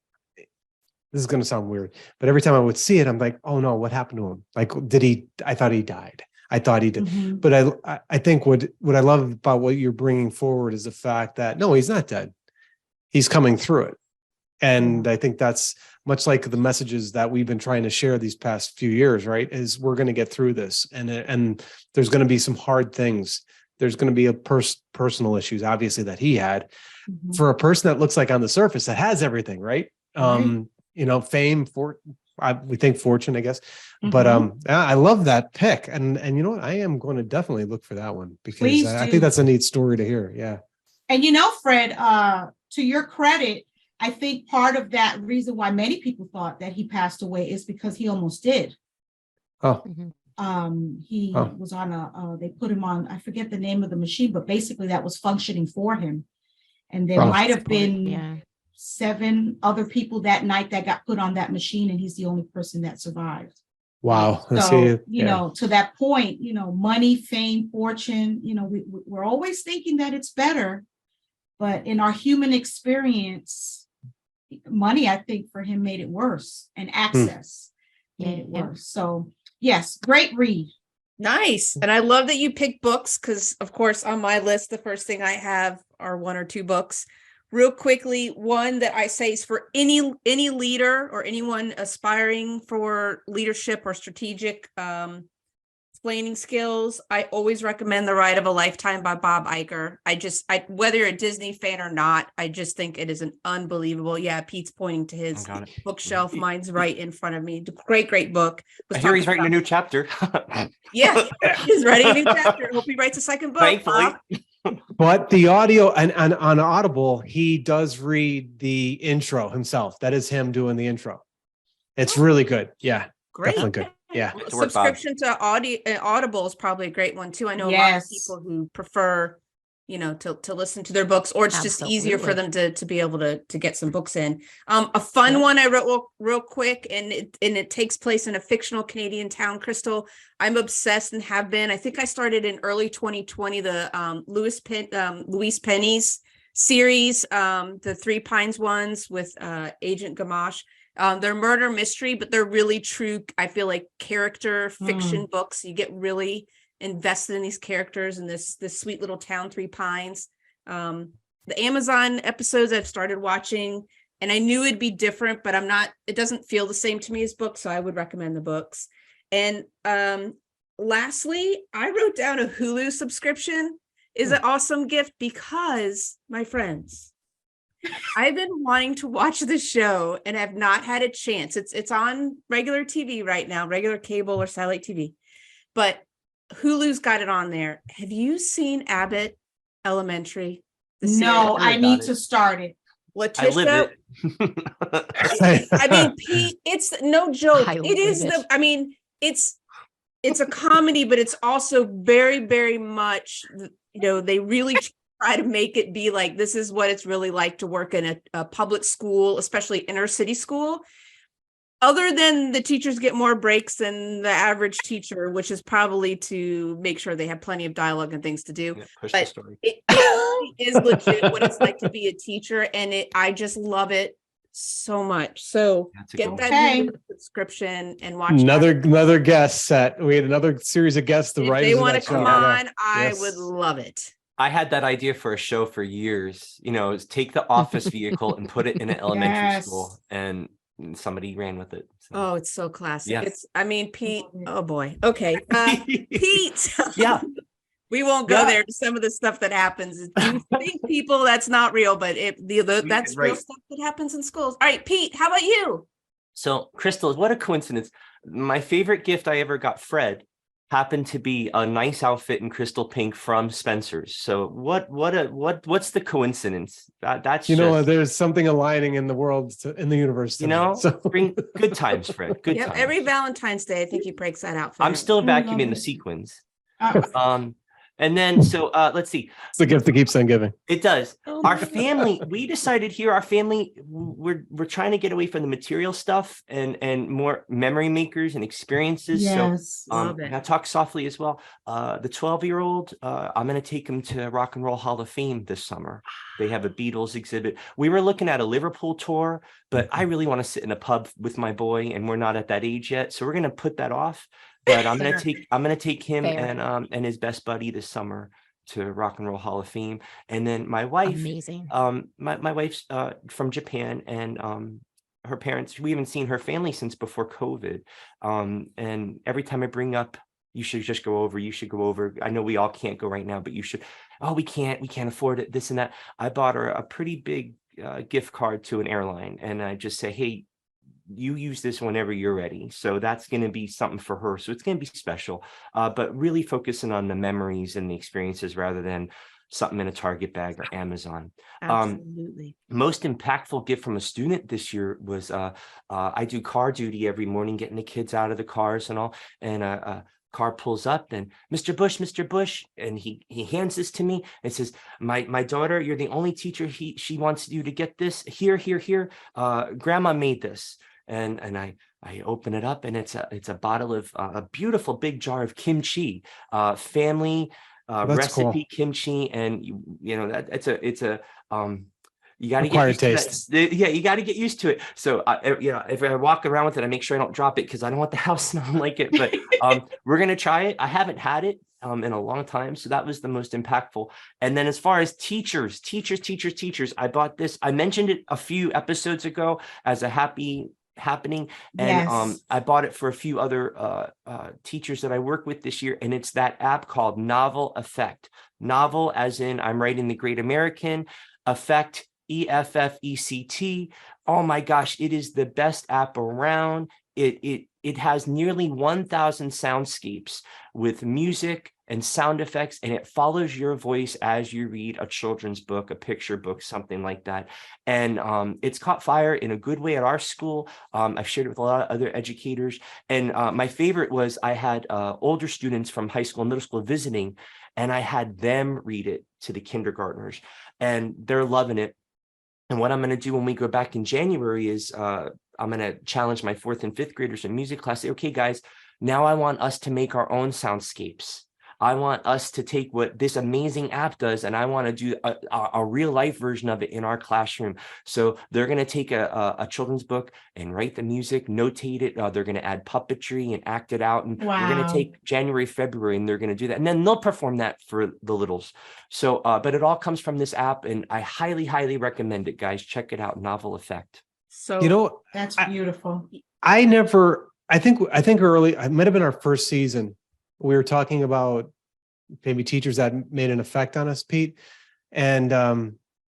this is going to sound weird, but every time I would see it, I'm like, oh no, what happened to him? Like, I thought he died. I thought he did. Mm-hmm. But I think what I love about what you're bringing forward is the fact that no, he's not dead. He's coming through it. And I think that's much like the messages that we've been trying to share these past few years, right? Is we're going to get through this, and there's going to be some hard things. There's going to be a personal issues, obviously, that he had. Mm-hmm. For a person that looks like on the surface that has everything, right? Fame, we think fortune, I guess. Mm-hmm. But I love that pick, and you know what? I am going to definitely look for that one, because I think that's a neat story to hear. Yeah. And Fred, to your credit, I think part of that reason why many people thought that he passed away is because he almost did. Oh, He Oh. was on they put him on, I forget the name of the machine, but basically that was functioning for him. And there Oh. might have been Yeah. 7 other people that night that got put on that machine, and he's the only person that survived. wow. I So, see. you know, to that point, you know, money, fame, fortune, you know, we're always thinking that it's better, but in our human experience, money, I think for him made it worse, and access made it Yeah. worse. So yes, great read. Nice. And I love that you pick books because, of course, on my list, the first thing I have are 1 or 2 books. Real quickly, one that I say is for any leader or anyone aspiring for leadership or strategic explaining skills. I always recommend The Ride of a Lifetime by Bob Iger. Whether you're a Disney fan or not, I just think it is an unbelievable. Yeah, Pete's pointing to his Got it. bookshelf. Mine's right in front of me. Great book. I hear he's writing a new chapter. Yeah, he's writing a new chapter. Hope he writes a second book. Thankfully. But the audio and on Audible, he does read the intro himself. That is him doing the intro. It's really good. Yeah, Great. definitely good. Yeah. Good work, Bob. Subscription to Audible is probably a great one too. I know a lot of Yes. people who prefer, you know, to listen to their books, or it's just easier for them to be able to get some books in. A fun one I wrote real quick, and it takes place in a fictional Canadian town, Crystal. I'm obsessed and have been. I think I started in early 2020, the Louise Penny's series, the Three Pines ones with Agent Gamache. They're murder mystery, but they're really true, I feel like, character fiction books. You get really invested in these characters in this sweet little town, Three Pines. The Amazon episodes I've started watching, and I knew it'd be different, but it doesn't feel the same to me as books, so I would recommend the books. And lastly, I wrote down a Hulu subscription is an awesome gift because, my friends, I've been wanting to watch the show and have not had a chance. It's on regular TV right now, regular cable or satellite TV, but Hulu's got it on there. Have you seen Abbott Elementary? No, I need to start it. Letitia, I live it. I mean, Pete, it's no joke. I It is live it. I mean, it's a comedy, but it's also very, very much, you know, they really try to make it be like, this is what it's really like to work in a public school, especially inner city school. Other than the teachers get more breaks than the average teacher, which is probably to make sure they have plenty of dialogue and things to do. Yeah, push But the story. it really is legit what it's like to be a teacher, and I just love it so much. So That's a get good that Okay. Hulu subscription and watch Another guest set. We had another series of guests. The If writers they of want to that come show. Yeah. on, I Yes. would love it. I had that idea for a show for years, you know, is take the office vehicle and put it in an elementary Yes. school, and somebody ran with it. So. Oh, it's so classic. Yeah. Pete, oh boy. Okay. Pete. Yeah. We won't go Yeah. there to some of the stuff that happens. You think people, that's not real, but that's real Right. stuff that happens in schools. All right, Pete, how about you? So, Crystal, what a coincidence. My favorite gift I ever got Fred happened to be a nice outfit in crystal pink from Spencer's. So what's the coincidence? That's There's something aligning in the world, in the universe. you know, so bring good times, Fred. Good Yep, times. every Valentine's Day, I think he breaks that out for I'm me. still I love vacuuming the it. sequins. Oh, And then so let's see. it's the gift that keeps on giving. It does. Oh Our my family, we decided here, our family, we're trying to get away from the material stuff and more memory makers and experiences. yes. Love it. And I'll talk softly as well. The 12-year-old, I'm going to take him to Rock and Roll Hall of Fame this summer. They have a Beatles exhibit. We were looking at a Liverpool tour, but I really want to sit in a pub with my boy, and we're not at that age yet. So we're going to put that off. But I'm going to take him Fair. and his best buddy this summer to Rock and Roll Hall of Fame. And then my wife, Amazing. my wife's from Japan, and her parents, we haven't seen her family since before COVID. And every time I bring up, you should just go over, you should go over. I know we all can't go right now, but you should. Oh, we can't afford it, this and that. I bought her a pretty big gift card to an airline, and I just say, hey, you use this whenever you're ready. So that's going to be something for her. So it's going to be special, but really focusing on the memories and the experiences rather than something in a Target bag or Amazon. Absolutely. Most impactful gift from a student this year was I do car duty every morning, getting the kids out of the cars and all. And car pulls up and Mr. Bush, and he hands this to me and says, my daughter, you're the only teacher she wants you to get this. Here. Grandma made this. And I open it up and it's a bottle of a beautiful big jar of kimchi, family recipe cool. Kimchi, and you know that it's a you got to get used taste. To that. Yeah, you got to get used to it. So you know, if I walk around with it, I make sure I don't drop it because I don't want the house smelling like it. But we're gonna try it. I haven't had it in a long time, so that was the most impactful. And then as far as teachers, I bought this. I mentioned it a few episodes ago as a happy happening, and yes. I bought it for a few other teachers that I work with this year, and it's that app called Novel Effect. Novel as in I'm writing the Great American, Effect EFFECT. Oh my gosh, it is the best app around. It has nearly 1,000 soundscapes with music and sound effects, and it follows your voice as you read a children's book, a picture book, something like that. And it's caught fire in a good way at our school. I've shared it with a lot of other educators. And my favorite was I had older students from high school and middle school visiting, and I had them read it to the kindergartners, and they're loving it. And what I'm going to do when we go back in January is I'm going to challenge my 4th and 5th graders in music class. Say, okay, guys, now I want us to make our own soundscapes. I want us to take what this amazing app does, and I want to do a real life version of it in our classroom. So they're going to take a children's book and write the music, notate it. They're going to add puppetry and act it out. And we're going to take January, February, and they're going to do that. And then they'll perform that for the littles. So, but it all comes from this app, and I highly, highly recommend it, guys. Check it out, Novel Effect. So, you know, that's beautiful. I think early, it might have been our first season. We were talking about maybe teachers that made an effect on us, Pete. And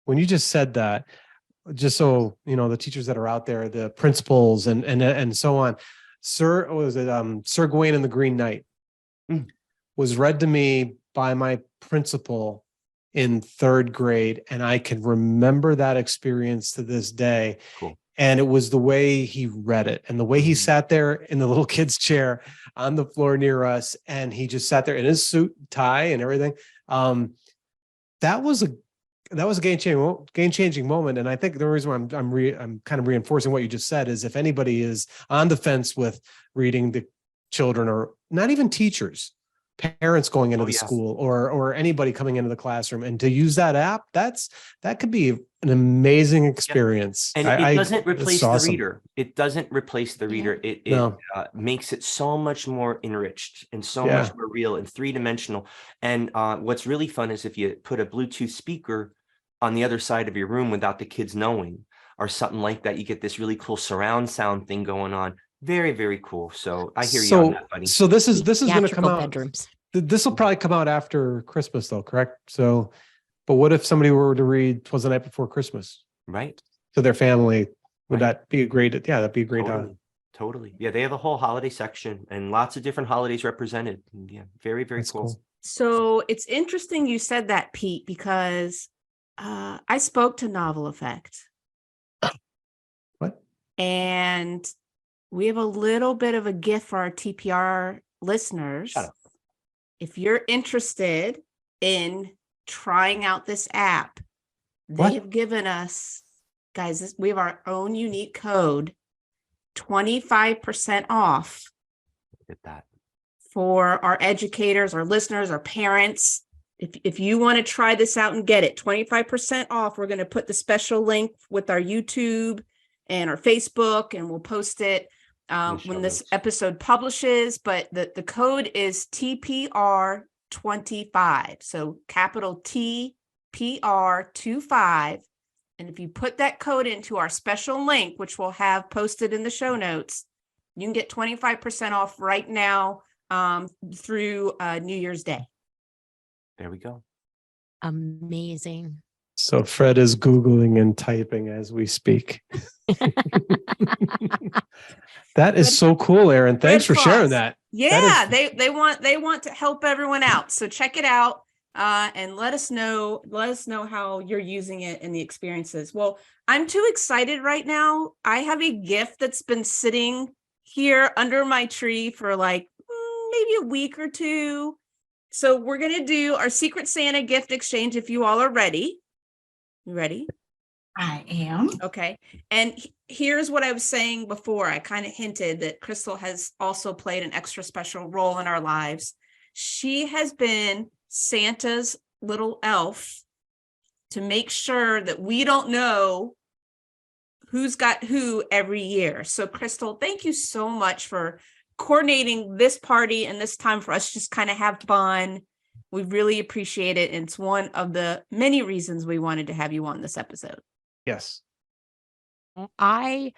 when you just said that, just so you know, the teachers that are out there, the principals and so on, Sir Gawain and the Green Knight was read to me by my principal in 3rd grade, and I can remember that experience to this day. Cool. And it was the way he read it and the way he sat there in the little kid's chair on the floor near us. And he just sat there in his suit, tie and everything. That was a game-changing moment. And I think the reason why I'm kind of reinforcing what you just said is if anybody is on the fence with reading the children, or not even teachers, parents going into the school or anybody coming into the classroom, and to use that app, that could be an amazing experience. And it doesn't replace the reader. It doesn't replace the reader. It makes it so much more enriched and so much more real and 3-dimensional. And what's really fun is if you put a Bluetooth speaker on the other side of your room without the kids knowing, or something like that, you get this really cool surround sound thing going on. Very, very cool. So I hear you on that, buddy. So this is going to come out. Bedrooms. This will probably come out after Christmas, though, correct? So, but what if somebody were to read "'Twas the Night Before Christmas" right to their family? Would that be a great? Yeah, that'd be a great. Totally. Yeah, they have a whole holiday section and lots of different holidays represented. Yeah, very, very cool. So it's interesting you said that, Pete, because I spoke to Novel Effect. What? And we have a little bit of a gift for our TPR listeners. If you're interested in trying out this app, they have given us, guys, we have our own unique code, 25% off. Look at that. For our educators, our listeners, our parents. If you want to try this out and get it, 25% off. We're going to put the special link with our YouTube and our Facebook, and we'll post it when this episode publishes. But the code is TPR25. So capital TPR25. And if you put that code into our special link, which we'll have posted in the show notes, you can get 25% off right now through New Year's Day. There we go. Amazing. So Fred is Googling and typing as we speak. That is so cool, Aaron. Thanks for sharing that. Yeah, they want to help everyone out. So check it out. and let us know how you're using it and the experiences. Well, I'm too excited right now. I have a gift that's been sitting here under my tree for like maybe a week or two. So we're going to do our Secret Santa gift exchange if you all are ready. You ready? I am. Okay. And here's what I was saying before. I kind of hinted that Crystal has also played an extra special role in our lives. She has been Santa's little elf to make sure that we don't know who's got who every year. So Crystal, thank you so much for coordinating this party and this time for us to just kind of have fun. We really appreciate it. And it's one of the many reasons we wanted to have you on this episode. Yes. I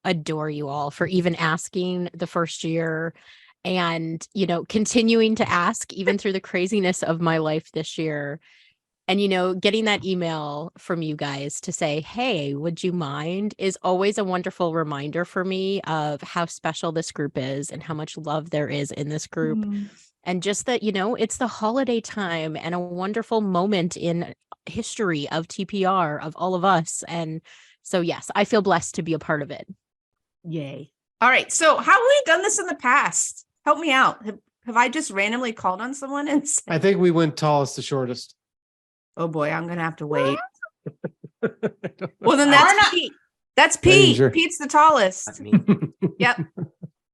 adore you all for even asking the first year and, continuing to ask even through the craziness of my life this year. And, getting that email from you guys to say, hey, would you mind, is always a wonderful reminder for me of how special this group is and how much love there is in this group. And just that, it's the holiday time and a wonderful moment in history of TPR, of all of us. And so, yes, I feel blessed to be a part of it. Yay. All right. So how have we done this in the past? Help me out. Have I just randomly called on someone and said, I think we went tallest to shortest. oh boy, I'm going to have to wait. Well, then that's Pete. That's Pete. Sure. Pete's the tallest. Not me. Yep.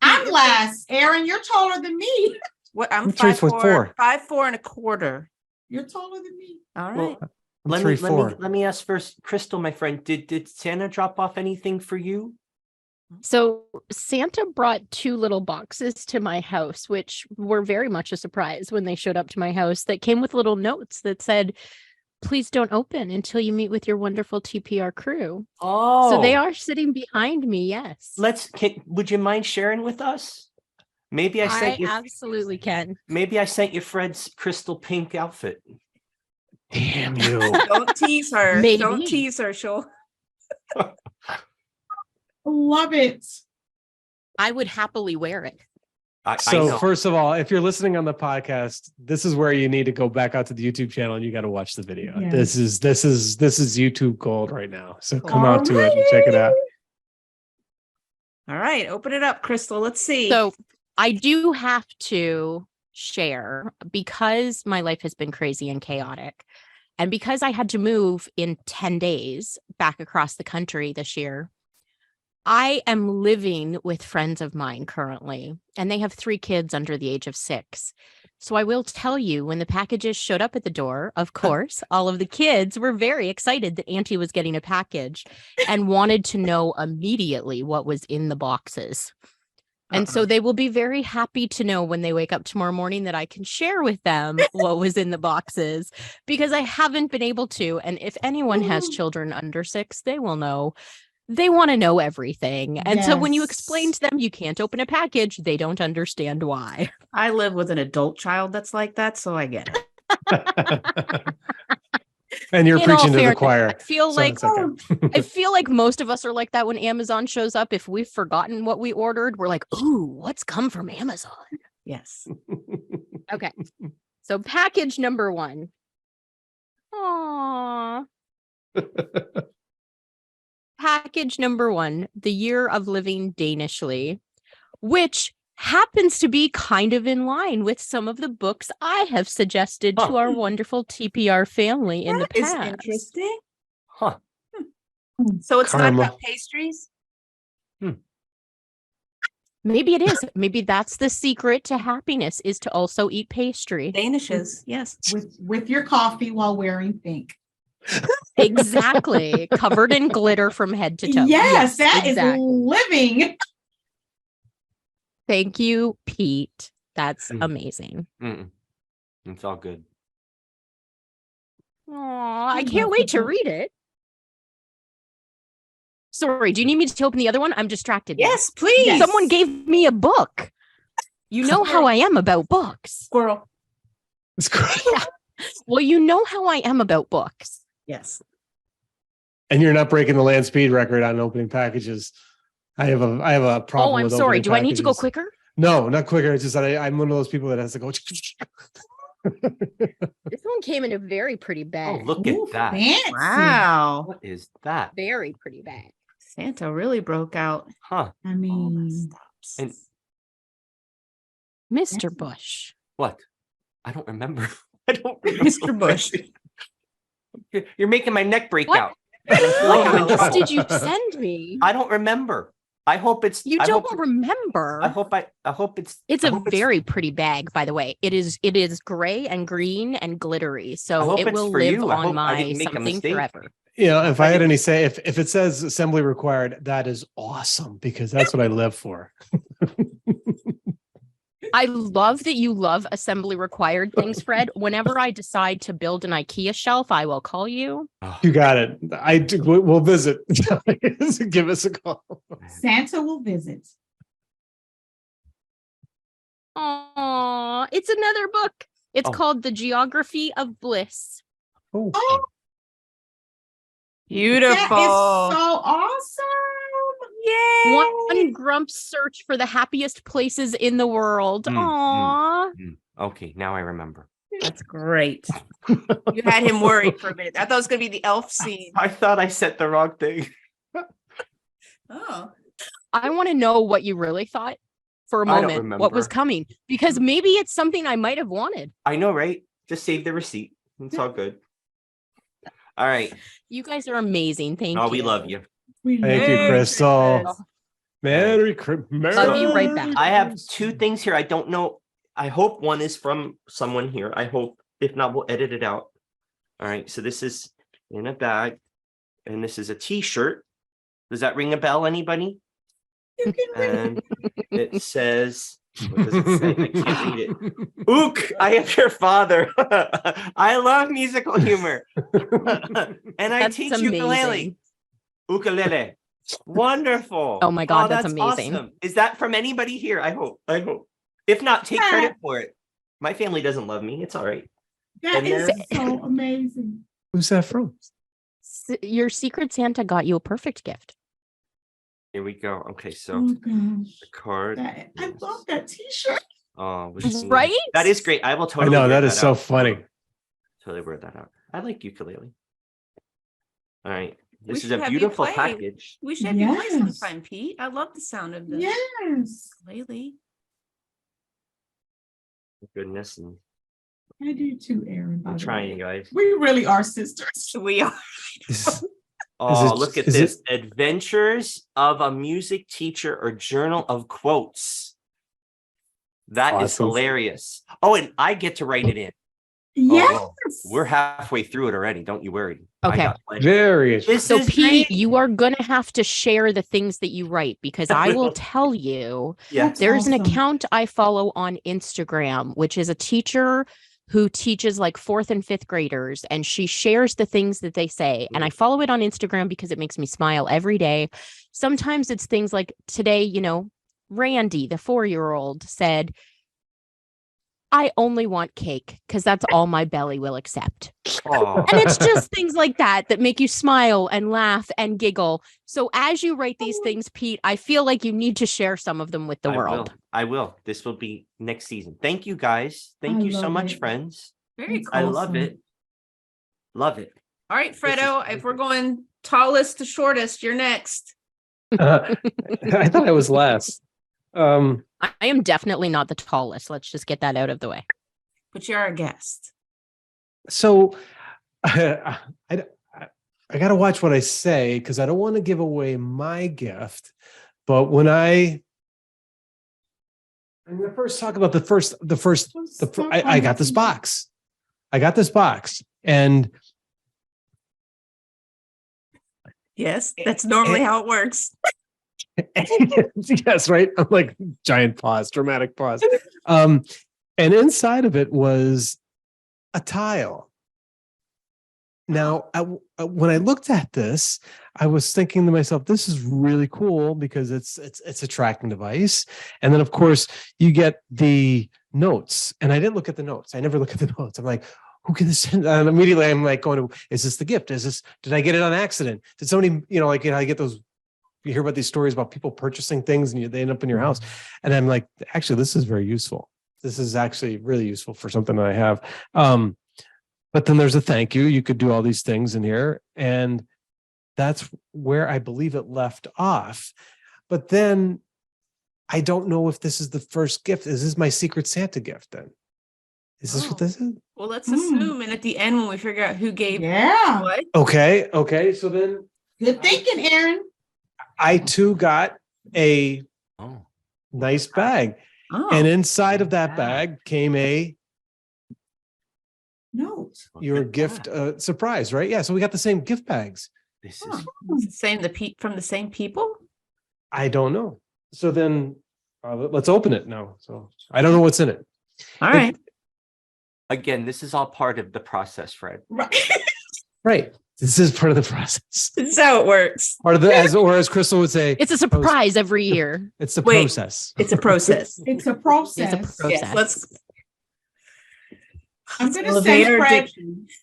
I'm last. Aaron, you're taller than me. What? I'm What's yours with 5'4", 5'4.25". You're taller than me. All right. Well, I'm let me ask first, Crystal, my friend, did Santa drop off anything for you? So Santa brought 2 little boxes to my house, which were very much a surprise when they showed up to my house, that came with little notes that said, please don't open until you meet with your wonderful TPR crew. Oh, So they are sitting behind me. Yes. Would you mind sharing with us? Maybe I sent you. Absolutely can. Maybe I sent you Fred's crystal pink outfit. Damn you. Don't tease her. Maybe. Don't tease her. She'll. Love it. I would happily wear it. I So know. first of all, if you're listening on the podcast, this is where you need to go back out to the YouTube channel and you got to watch the video. Yes. This is YouTube gold right now. So come out to it and check it out. All right. Open it up, Crystal. Let's see. So I do have to share, because my life has been crazy and chaotic, and because I had to move in 10 days back across the country this year, I am living with friends of mine currently, and they have 3 kids under the age of 6. So I will tell you, when the packages showed up at the door, of course, all of the kids were very excited that Auntie was getting a package and wanted to know immediately what was in the boxes. And so they will be very happy to know when they wake up tomorrow morning that I can share with them what was in the boxes, because I haven't been able to. And if anyone has children under 6, they will know. They want to know everything. And so when you explain to them you can't open a package, they don't understand why. I live with an adult child that's like that, so I get it. And you're In preaching all to the fairness, choir. I feel so like it's okay. I feel like most of us are like that when Amazon shows up. If we've forgotten what we ordered, we're like, ooh, what's come from Amazon? Yes. Okay. So package number 1. Aww. Package number 1, The Year of Living Danishly, which happens to be kind of in line with some of the books I have suggested to our wonderful TPR family in the That is past. interesting. Huh. So it's Karma. not about pastries? Maybe it is. Maybe that's the secret to happiness, is to also eat pastry. Danishes. Yes. With your coffee while wearing pink. Exactly. Covered in glitter from head to toe. Yes, that is exactly. living. Thank you, Pete. That's Mm. amazing. It's all good. Aw, I can't wait to read it. Sorry, do you need me to open the other one? I'm distracted. now. Yes, please. Yes. Someone gave me a book. You know how I am about books. Squirrel. It's great. Well, you know how I am about books. Yes. And you're not breaking the land speed record on opening packages. I have a problem. Oh, I'm with sorry. opening Do I need to go packages. quicker? No, not quicker. It's just that I'm one of those people that has to go. This one came in a very pretty Oh, bag. look Ooh, at that. fancy. Wow. What is that? Very pretty bag. Santa really broke out. Huh? I All the mean, stops. And Mr. Fancy. Bush. what? I don't remember. I don't remember. Mr. Bush. You're making my neck break What? out. I feel like What I'm in else trouble. did you send me? I don't remember. I hope it's. You I don't hope, remember. I hope it's. It's I a hope very pretty bag, by the way. It is gray and green and glittery. I So hope it it's will for live you. I on hope I my didn't make a something mistake. forever. You know, if I had didn't- any say, if it says assembly required, that is awesome because that's what I live for. I love that you love assembly required things, Fred. Whenever I decide to build an IKEA shelf, I will call you. Oh, You got it. We'll visit. Give us a call. Santa will visit. Aw, it's another book. It's Oh. called The Geography of Bliss. Oh, Oh, Beautiful. that is so awesome. Yay. One Grump's search for the happiest places in the world. Mm, Aw. Okay, now I remember. That's great. You had him worried for a minute. I thought it was going to be the elf scene. I thought I said the wrong thing. Oh. I want to know what you really thought for a I don't moment, what was remember. coming, because maybe it's something I might have wanted. I know, right? Just save the receipt. It's all good. All right. You guys are amazing. Thank you. No, we love you. We Thank love you, Merry Crystal. Christmas. Merry Christmas. Love you right back. I have two things here. I don't know. I hope one is from someone here. I hope. If not, we'll edit it out. All right. So this is in a bag, and this is a T-shirt. Does that ring a bell, anybody? You can read. And it says, what does it say? I can't read it. Ook, I am your father. I love musical humor. And I That's teach amazing. ukulele. Ukulele. Wonderful. Oh my God, that's amazing. Awesome. Is that from anybody here? I hope. If not, take credit for it. My family doesn't love me. It's all right. That And is there's- so amazing. Who's that from? Your Secret Santa got you a perfect gift. Here we go. Okay, so Oh gosh. the card. I is- love that t-shirt. Oh, which is Right? That is great. I will I totally. know wear that is so out. funny. Totally wear that out. I like ukulele. All right. We This is should a have you beautiful play. package. We should have you play Yes. sometime, Pete. I love the sound of the Yes, ukulele. Goodness, and I do too, Aaron. by I'm the trying, way. guys. We really are sisters. We are. Oh, it- look at is it- this. Adventures of a Music Teacher or Journal of Quotes. That is Awesome. hilarious. Oh, and I get to write it in. Yes. Oh, we're halfway through it already. Don't you worry. I Okay. got plenty. Very. This So is Pete, great. you are gonna have to share the things that you write because I I will will. tell you Yeah. That's there's an awesome. account I follow on Instagram, which is a teacher who teaches like 4th and 5th graders, and she shares the things that they say. And I follow it on Instagram because it makes me smile every day. Sometimes it's things like today, Randy, the 4-year-old, said, I only want cake because that's all my belly will accept. Oh, And it's just things like that that make you smile and laugh and giggle. So as you write these things, Pete, I feel like you need to share some of them with the world. I will. This will be next season. Thank you, guys. Thank I you so love much, it. friends. Very That's cool. I love Awesome. it. Love it. All right, This is Fredo, if we're perfect. going tallest to shortest, you're next. I thought I was last. I am definitely not the tallest. Let's just get that out of the way. But you're a guest. So I got to watch what I say because I don't want to give away my gift. But when I'm going to first talk about I got this box. I got this box, and Yes, that's normally how it works. yes, right. I'm like giant pause, dramatic pause. And inside of it was a tile. Now, when I looked at this, I was thinking to myself, "This is really cool because it's a tracking device." And then, of course, you get the notes. And I didn't look at the notes. I never look at the notes. I'm like, "Who can this?" And immediately, I'm like, going to, "Is this the gift? Did I get it on accident? Did somebody, I get those." You hear about these stories about people purchasing things and they end up in your house. And I'm like, actually, this is very useful. this is actually really useful for something that I have. But then there's a thank you. You could do all these things in here. And that's where I believe it left off. But then I don't know if this is the first gift. Is this my Secret Santa gift then? Is this what this is? Well, let's assume. And at the end, when we figure out who gave what. Okay. So then. Good thinking, Aaron. I too got a nice bag. And inside of that bag came a note. Your gift surprise, right? Yeah. So we got the same gift bags. This is the same from the same people? I don't know. So then let's open it now. So I don't know what's in it. All right. Again, this is all part of the process, Fred. Right. This is part of the process. This is how it works. Part of the, as Crystal would say, it's a surprise every year. It's a process. It's a process. It's a process. It's a process. Yes, I'm going to say, Fred,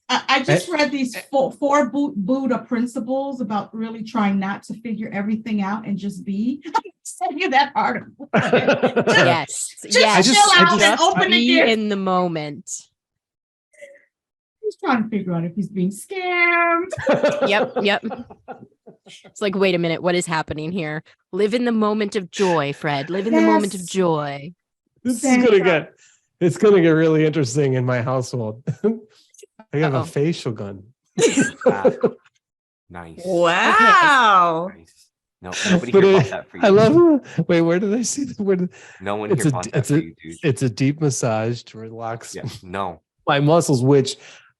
I just read these four Buddha principles about really trying not to figure everything out and just be. Send you that article. Yes. Just chill out and open the gift. In the moment. He's trying to figure out if he's being scammed. Yep. It's like, wait a minute, what is happening here? Live in the moment of joy, Fred. Live in the moment of joy. It's gonna get really interesting in my household. I have a facial gun. Nice. Wow. Nice. No, nobody here bought that for you. I love. Wait, where did I see that? No one here bought that for you, dude. It's a deep massage to relax my muscles, which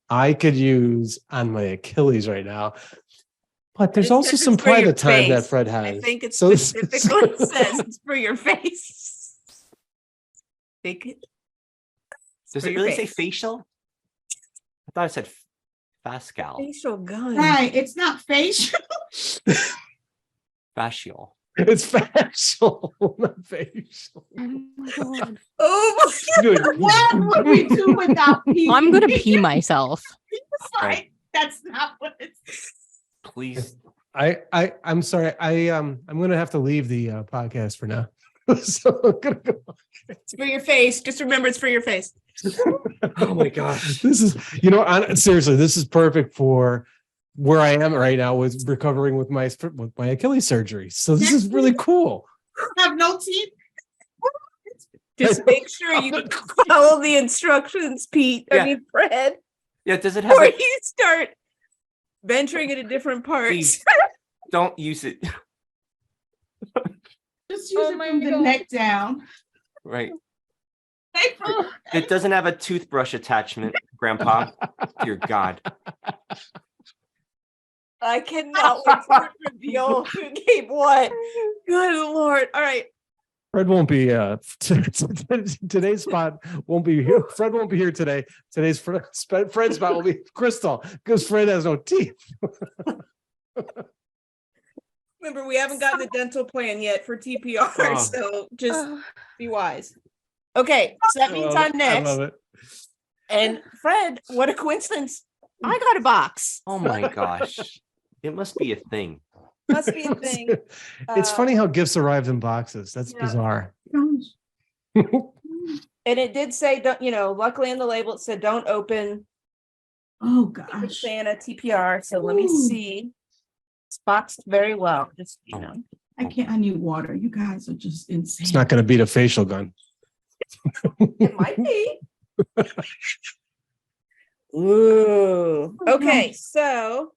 I could use on my Achilles right now. But there's also some private time that Fred has. I think it's specifically says it's for your face. Does it really say facial? I thought it said fascal. Facial gun. Right. It's not facial. Fascial. It's fascial, not facial. Oh my God. Oh what would we do without pee? I'm going to pee myself. Right. That's not what it's. Please. I'm sorry. I'm going to have to leave the podcast for now. So I'm going to go. It's for your face. Just remember, it's for your face. Oh my gosh. This is, seriously, this is perfect for where I am right now with recovering with my Achilles surgery. So this is really cool. Have no teeth. Just make sure you follow the instructions, Pete. Yeah. I mean, Fred. Yeah, does it have Before you start venturing into different parts. Please, don't use it. Just use it from the neck down. Right. It doesn't have a toothbrush attachment, Grandpa. Dear God. I cannot wait to reveal who gave what. Good Lord. All right. Fred won't be today's spot won't be here. Fred won't be here today. Today's Fred's spot will be Crystal because Fred has no teeth. Remember, we haven't gotten the dental plan yet for TPR, so just be wise. Okay, so that means I'm next. I love it. And Fred, what a coincidence. I got a box. Oh my gosh. It must be a thing. Must be a thing. It's funny how gifts arrive in boxes. That's bizarre. And it did say, luckily in the label, it said don't open. Oh gosh. Santa TPR. So let me see. It's boxed very well. Just, I need water. You guys are just insane. It's not going to beat a facial gun. It might be. Ooh. Okay, so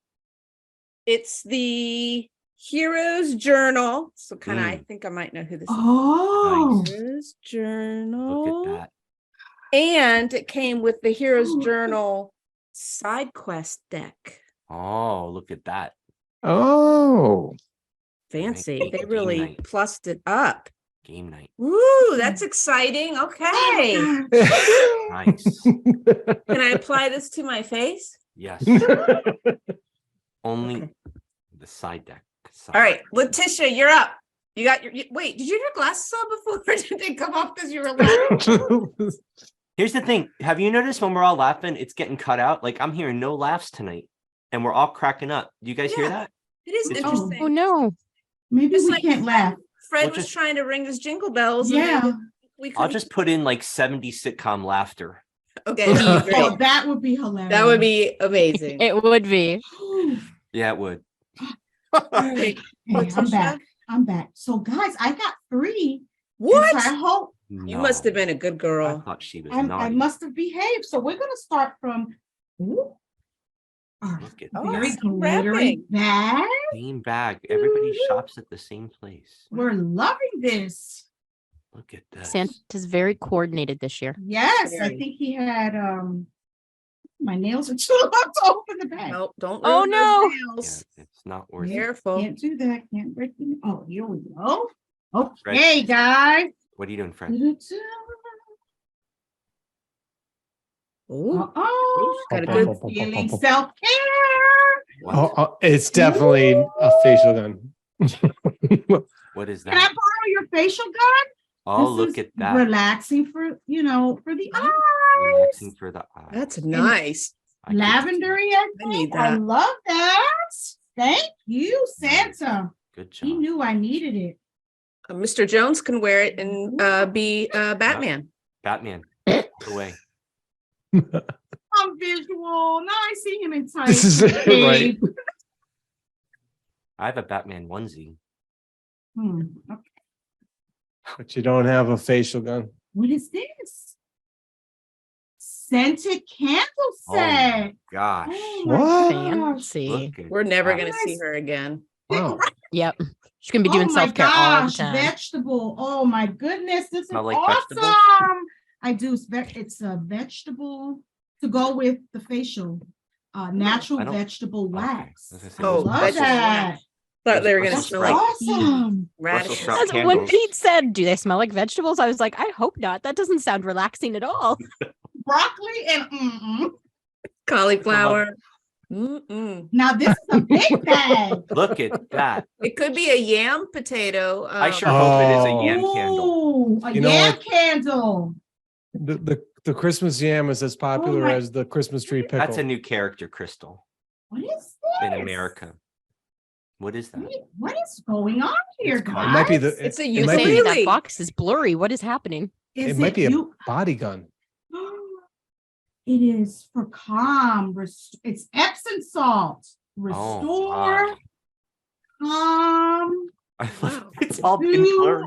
it's the Hero's Journal. So kind of, I think I might know who this is. Oh, Hero's Journal. Look at that. And it came with the Hero's Journal side quest deck. Oh, look at that. Oh, fancy. They really plussed it up. Game night. Ooh, that's exciting. Okay. Nice. Can I apply this to my face? Yes. Only the side deck. All right, Letitia, you're up. You got wait, did you have your glasses on before or did they come off because you were laughing? Here's the thing. Have you noticed when we're all laughing, it's getting cut out? Like I'm hearing no laughs tonight and we're all cracking up. Do you guys hear that? It is interesting. Oh no. Maybe we can't laugh. Fred was trying to ring his jingle bells. Yeah. I'll just put in like 70s sitcom laughter. Okay. Oh, Great. that would be hilarious. That would be amazing. It would be. Yeah, it would. Okay, Hey, I'm Letitia? back. I'm back. So, guys, I got 3. What? And so I hope You must have been a good I girl. thought she was I naughty. must have behaved. So we're going to start from our Look at very it's glittery wrapping. bag. same bag. Everybody shops at the same place. We're loving this. Look at this. Santa's very coordinated this year. Yes, I Very. think he had my nails are too long to open the bag. No, don't Oh, ruin those no. Yeah, nails. it's not worth it. Careful. Can't do that. Can't break the. Oh, here we go. Okay, Fred. guys. What are you doing, Fred? Ooh, Oh, got a I'm good feeling self-care. What? It's definitely a facial gun. What is Can I that? borrow your facial gun? Oh, This look is at that. Relaxing for the eyes. Relaxing for the eyes. that's nice. I could- Lavendery, I need I that. love that. Thank you, Santa. Good He job. knew I needed it. Mr. Jones can wear it and be Batman. Batman. Away. I'm visual. Now I see him in tights. This is and right. cape. I have a Batman onesie. Okay. But you don't have a facial gun. What is this? Scented candle Oh set. my gosh. Oh my What? gosh. Fancy. Look at We're never that. going to see her again. Wow. Yep. She's gonna be doing Oh my self-care all the gosh, time. vegetable. Oh my goodness, this is Smell like awesome. vegetables? I do. It's a vegetable to go with the facial. Natural I don't- vegetable Okay. wax. I was gonna say, Oh, those Love vegetable that. wax. Thought they were going to Brussels smell That's like sprouts. awesome. radishes. sprout That's when candles. Pete said, "Do they smell like vegetables?" I was like, "I hope not. That doesn't sound relaxing at all." Broccoli and Cauliflower. Mm-mm. Now this is a big bag. Look at that. It could be a yam potato. I sure hope it is a Oh. yam candle. Ooh, a You know yam what? candle. The Christmas yam is as popular my- as the Christmas tree pickle. That's a new character, Crystal, What is this? in America. What is that? What is going on here, It's called- guys? It might be the. It's a it You might saying be, ukulele. that box is blurry? What is happening? Is it might be a you? body gun. It is for calm. It's Epsom salt. Restore. my. Calm. Wow. It's all been blurred.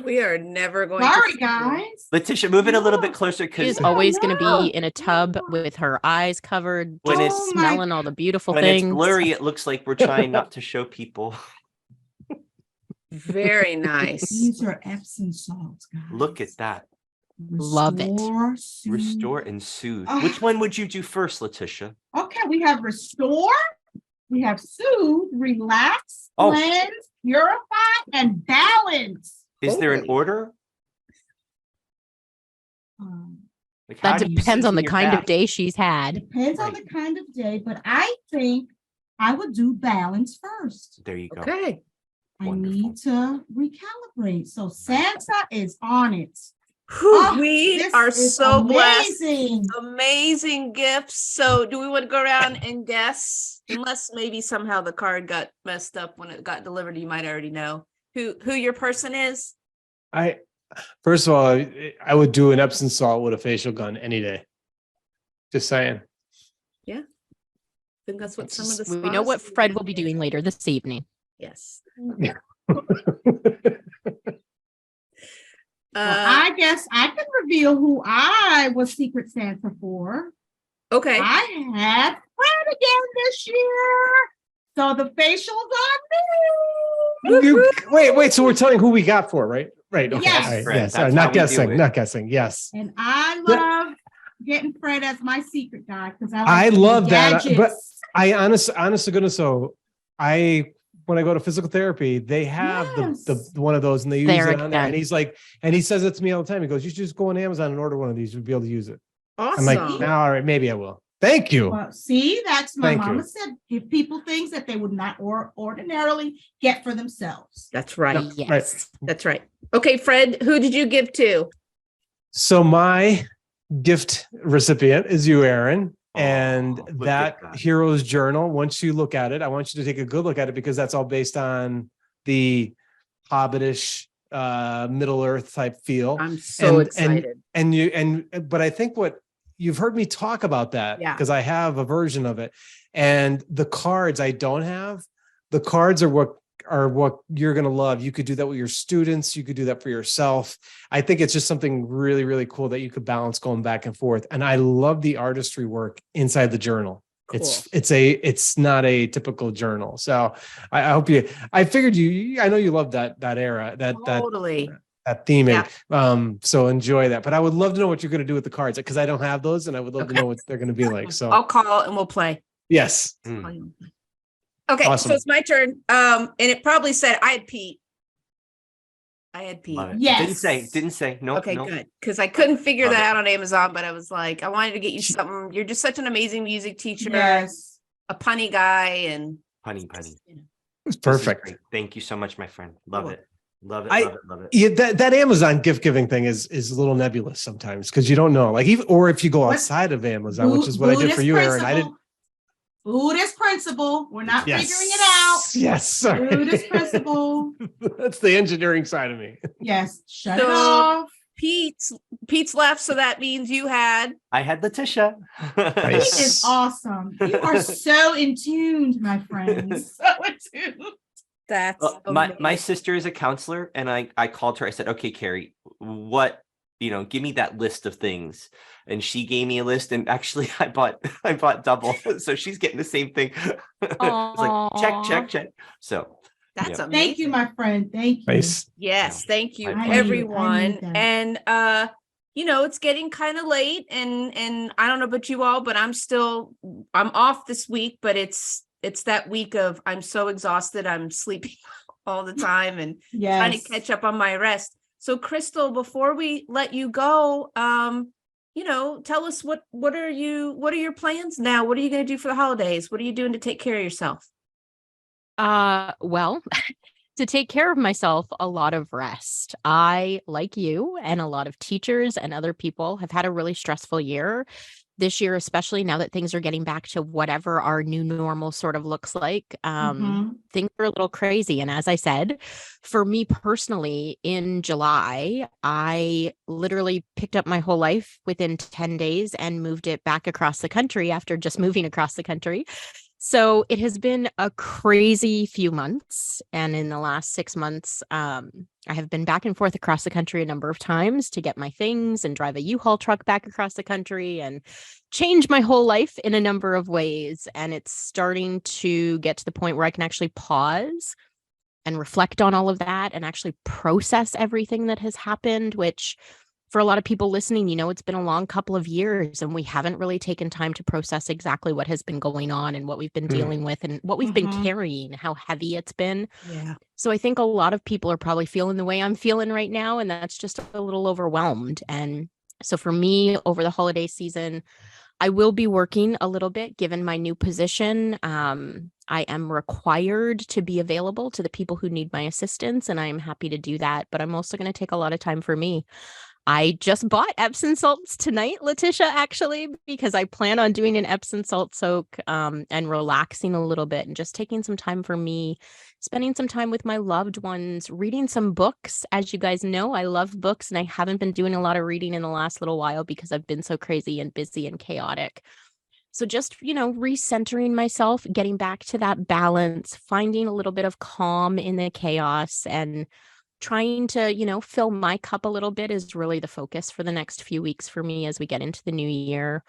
We are never going Sorry, to. guys. Letitia, move it a little bit closer She's because Oh, always going to no. be in a tub with her eyes covered, When just it's- smelling all the beautiful when things. it's blurry, it looks like we're trying not to show people. Very nice. These are Epsom salts, guys. Look at that. Love it. Restore, soothe. Restore and soothe. Ah. Which one would you do first, Letitia? Okay, we have restore, we have soothe, relax, Oh. cleanse, purify, and balance. Is there an Holy. order? Like, how That do you depends on soothe the your kind back? of day she's had. Depends on the kind of day, but I think I would do balance first. There you go. Okay. I Wonderful. need to recalibrate. So Santa is on it. Whew, Oh, we this are is so blessed. amazing. Amazing gifts. So do we want to go around and guess? Unless maybe somehow the card got messed up when it got delivered, you might already know who your person is. First of all, I would do an Epsom salt with a facial gun any day. Just saying. I think that's what some of the We know what spas Fred do. will be doing later this evening. Yes. Well, I guess I can reveal who I was Secret Santa for. Okay. I had Fred again this year. So the facial's on me. Wait. So we're telling who we got for, right? Right. Okay. Yes. All right, Fred, yes. that's Not how we do guessing. it. Not guessing. Yes. And I love getting Fred as my secret guy because I love that, but gadgets. I honest to goodness, so when I go to physical therapy, they have the Yes. one of those and they use There it on there. again. And he's like, and he says it to me all the time. He goes, "You should just go on Amazon and order one of these. You'll be able to use it." Awesome. I'm like, "No, all right, maybe I will." Thank you. Well, see, that's my Thank you. mama said. Give people things that they would not ordinarily get for themselves. That's right. Yep. Yes. That's right. Okay, Fred, who did you give to? So my gift recipient is you, Aaron. And Oh, look that at that. hero's journal, once you look at it, I want you to take a good look at it because that's all based on the Hobbitish Middle Earth type feel. I'm so excited. But I think what you've heard me talk about that, Yeah. because I have a version of it, and the cards I don't have. The cards are what you're going to love. You could do that with your students. You could do that for yourself. I think it's just something really, really cool that you could balance going back and forth. And I love the artistry work inside the journal. Cool. It's not a typical journal. So I hope I figured I know you love that era, Totally. that theming. Yeah. So enjoy that. But I would love to know what you're going to do with the cards, because I don't have those, and I would love to know what they're going to be like. So I'll call and we'll play. yes. Okay, Awesome. so it's my turn. And it probably said I had Pete. Yes. Didn't say. No. Okay, nope. good. Because I couldn't figure Love that it. out on Amazon, but I was like, I wanted to get you something. You're just such an amazing music teacher, Yes. a punny guy, and Punny. It's This is perfect. great. Thank you so much, my friend. Love Cool. it. Love it. I- Love it. Love it. Yeah, that Amazon gift giving thing is a little nebulous sometimes, because you don't know, like, even, or if you go What- outside of Amazon, which is what I did for you, Aaron. I didn't. Buddhist principle. We're not Yes. figuring it out. Yes, sorry. Buddhist principle. That's the engineering side of me. Yes. Shut it So- off. Pete's left, so that means you had. I had Letitia. Pete Nice. is awesome. You are so in tune, my friend. So in tune. That's My amazing. sister is a counselor, and I called her. I said, "Okay, Carrie, what give me that list of things." And she gave me a list, and actually, I bought double, so she's getting the same thing. It's like check. So That's yeah. amazing. Thank you, my friend. Thank you. Nice. Yes, thank you, I need everyone. that. And it's getting kind of late, and I don't know about you all, but I'm off this week, but it's that week of I'm so exhausted, I'm sleeping all the time and trying to Yes. catch up on my rest. So Crystal, before we let you go, tell us what are your plans now? What are you going to do for the holidays? What are you doing to take care of yourself? Well, to take care of myself, a lot of rest. I, like you and a lot of teachers and other people, have had a really stressful year this year, especially now that things are getting back to whatever our new normal sort of looks like. Things are a little crazy. And as I said, for me personally, in July, I literally picked up my whole life within 10 days and moved it back across the country after just moving across the country. So it has been a crazy few months. And in the last 6 months, I have been back and forth across the country a number of times to get my things and drive a U-Haul truck back across the country and change my whole life in a number of ways. And it's starting to get to the point where I can actually pause and reflect on all of that and actually process everything that has happened, which for a lot of people listening, it's been a long couple of years and we haven't really taken time to process exactly what has been going on and what we've been dealing with and what we've been carrying, how heavy it's been. Yeah. So I think a lot of people are probably feeling the way I'm feeling right now, and that's just a little overwhelmed. And so for me, over the holiday season, I will be working a little bit given my new position. I am required to be available to the people who need my assistance, and I am happy to do that. But I'm also going to take a lot of time for me. I just bought Epsom salts tonight, Letitia, actually, because I plan on doing an Epsom salt soak and relaxing a little bit and just taking some time for me, spending some time with my loved ones, reading some books. As you guys know, I love books and I haven't been doing a lot of reading in the last little while because I've been so crazy and busy and chaotic. So just, recentering myself, getting back to that balance, finding a little bit of calm in the chaos and trying to, fill my cup a little bit is really the focus for the next few weeks for me as we get into the new year.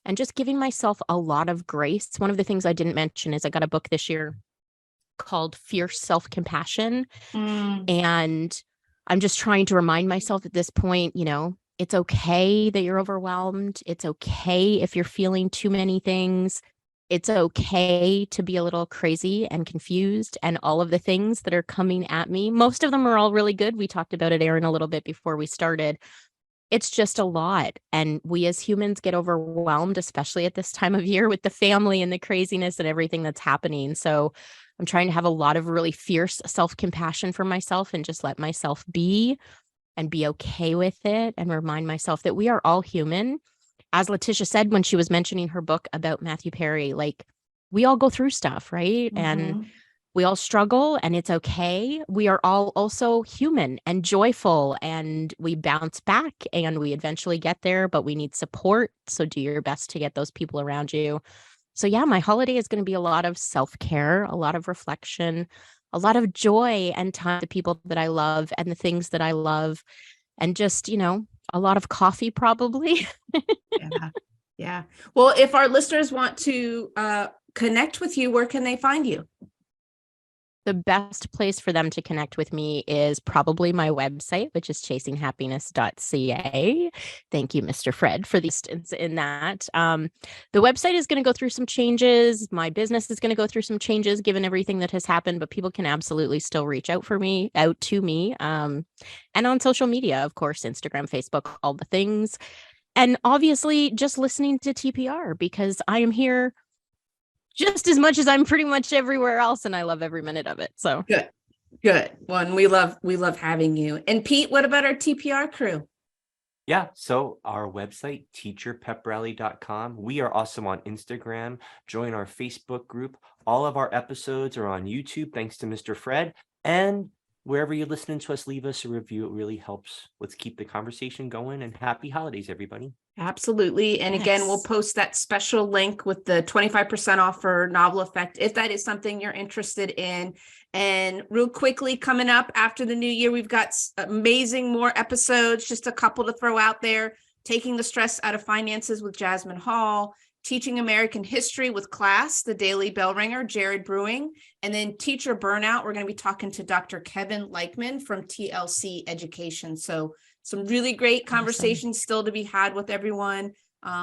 And just giving myself a lot of grace. One of the things I didn't mention is I got a book this year called Fierce Self-Compassion. And I'm just trying to remind myself at this point, it's okay that you're overwhelmed. It's okay if you're feeling too many things. It's okay to be a little crazy and confused and all of the things that are coming at me. Most of them are all really good. We talked about it, Aaron, a little bit before we started. It's just a lot. And we as humans get overwhelmed, especially at this time of year with the family and the craziness and everything that's happening. So I'm trying to have a lot of really fierce self-compassion for myself and just let myself be and be okay with it and remind myself that we are all human. As Letitia said when she was mentioning her book about Matthew Perry, like we all go through stuff, right? And we all struggle and it's okay. We are all also human and joyful, and we bounce back and we eventually get there, but we need support. So do your best to get those people around you. So yeah, my holiday is going to be a lot of self-care, a lot of reflection, a lot of joy and time to people that I love and the things that I love. And just, a lot of coffee probably. Yeah. Yeah. Well, if our listeners want to connect with you, where can they find you? The best place for them to connect with me is probably my website, which is Chasinghappiness.ca. Thank you, Mr. Fred, for the assistance in that. The website is going to go through some changes. My business is going to go through some changes given everything that has happened, but people can absolutely still reach out to me. And on social media, of course, Instagram, Facebook, all the things. And obviously just listening to TPR, because I am here just as much as I'm pretty much everywhere else, and I love every minute of it. So good one. We love having you. And Pete, what about our TPR crew? Yeah, so our website, teacherpeprally.com. We are also on Instagram. Join our Facebook group. All of our episodes are on YouTube, thanks to Mr. Fred. And wherever you're listening to us, leave us a review. It really helps. Let's keep the conversation going, and happy holidays, everybody. Absolutely. And again, we'll post that special link with the 25% off for Novel Effect, if that is something you're interested in. And real quickly, coming up after the new year, we've got amazing more episodes, just a couple to throw out there. Taking the Stress Out of Finances with Jasmine Hall, Teaching American History with Class, the Daily Bell Ringer, Jared Brewing, and then Teacher Burnout. We're going to be talking to Dr. Kevin Leichman from TLC Education. So some really great conversations still to be had with everyone.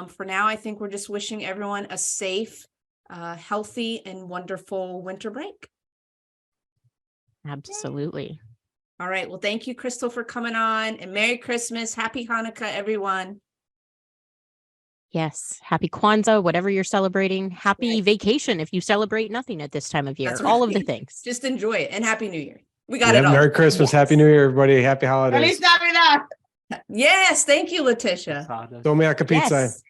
For now, I think we're just wishing everyone a safe, healthy, and wonderful winter break. absolutely. All right. Well, thank you, Crystal, for coming on, and Merry Christmas. Happy Hanukkah, everyone. Yes. Happy Kwanzaa, whatever you're celebrating. Happy vacation if you celebrate nothing at this time of year. That's All of the right. things. Just enjoy it, and Happy New Year. We got it all. Merry Christmas. Yes. Happy New Year, everybody. Happy holidays. Feliz Navidad. Yes. Thank you, Letitia. Tome a pizza. Yes.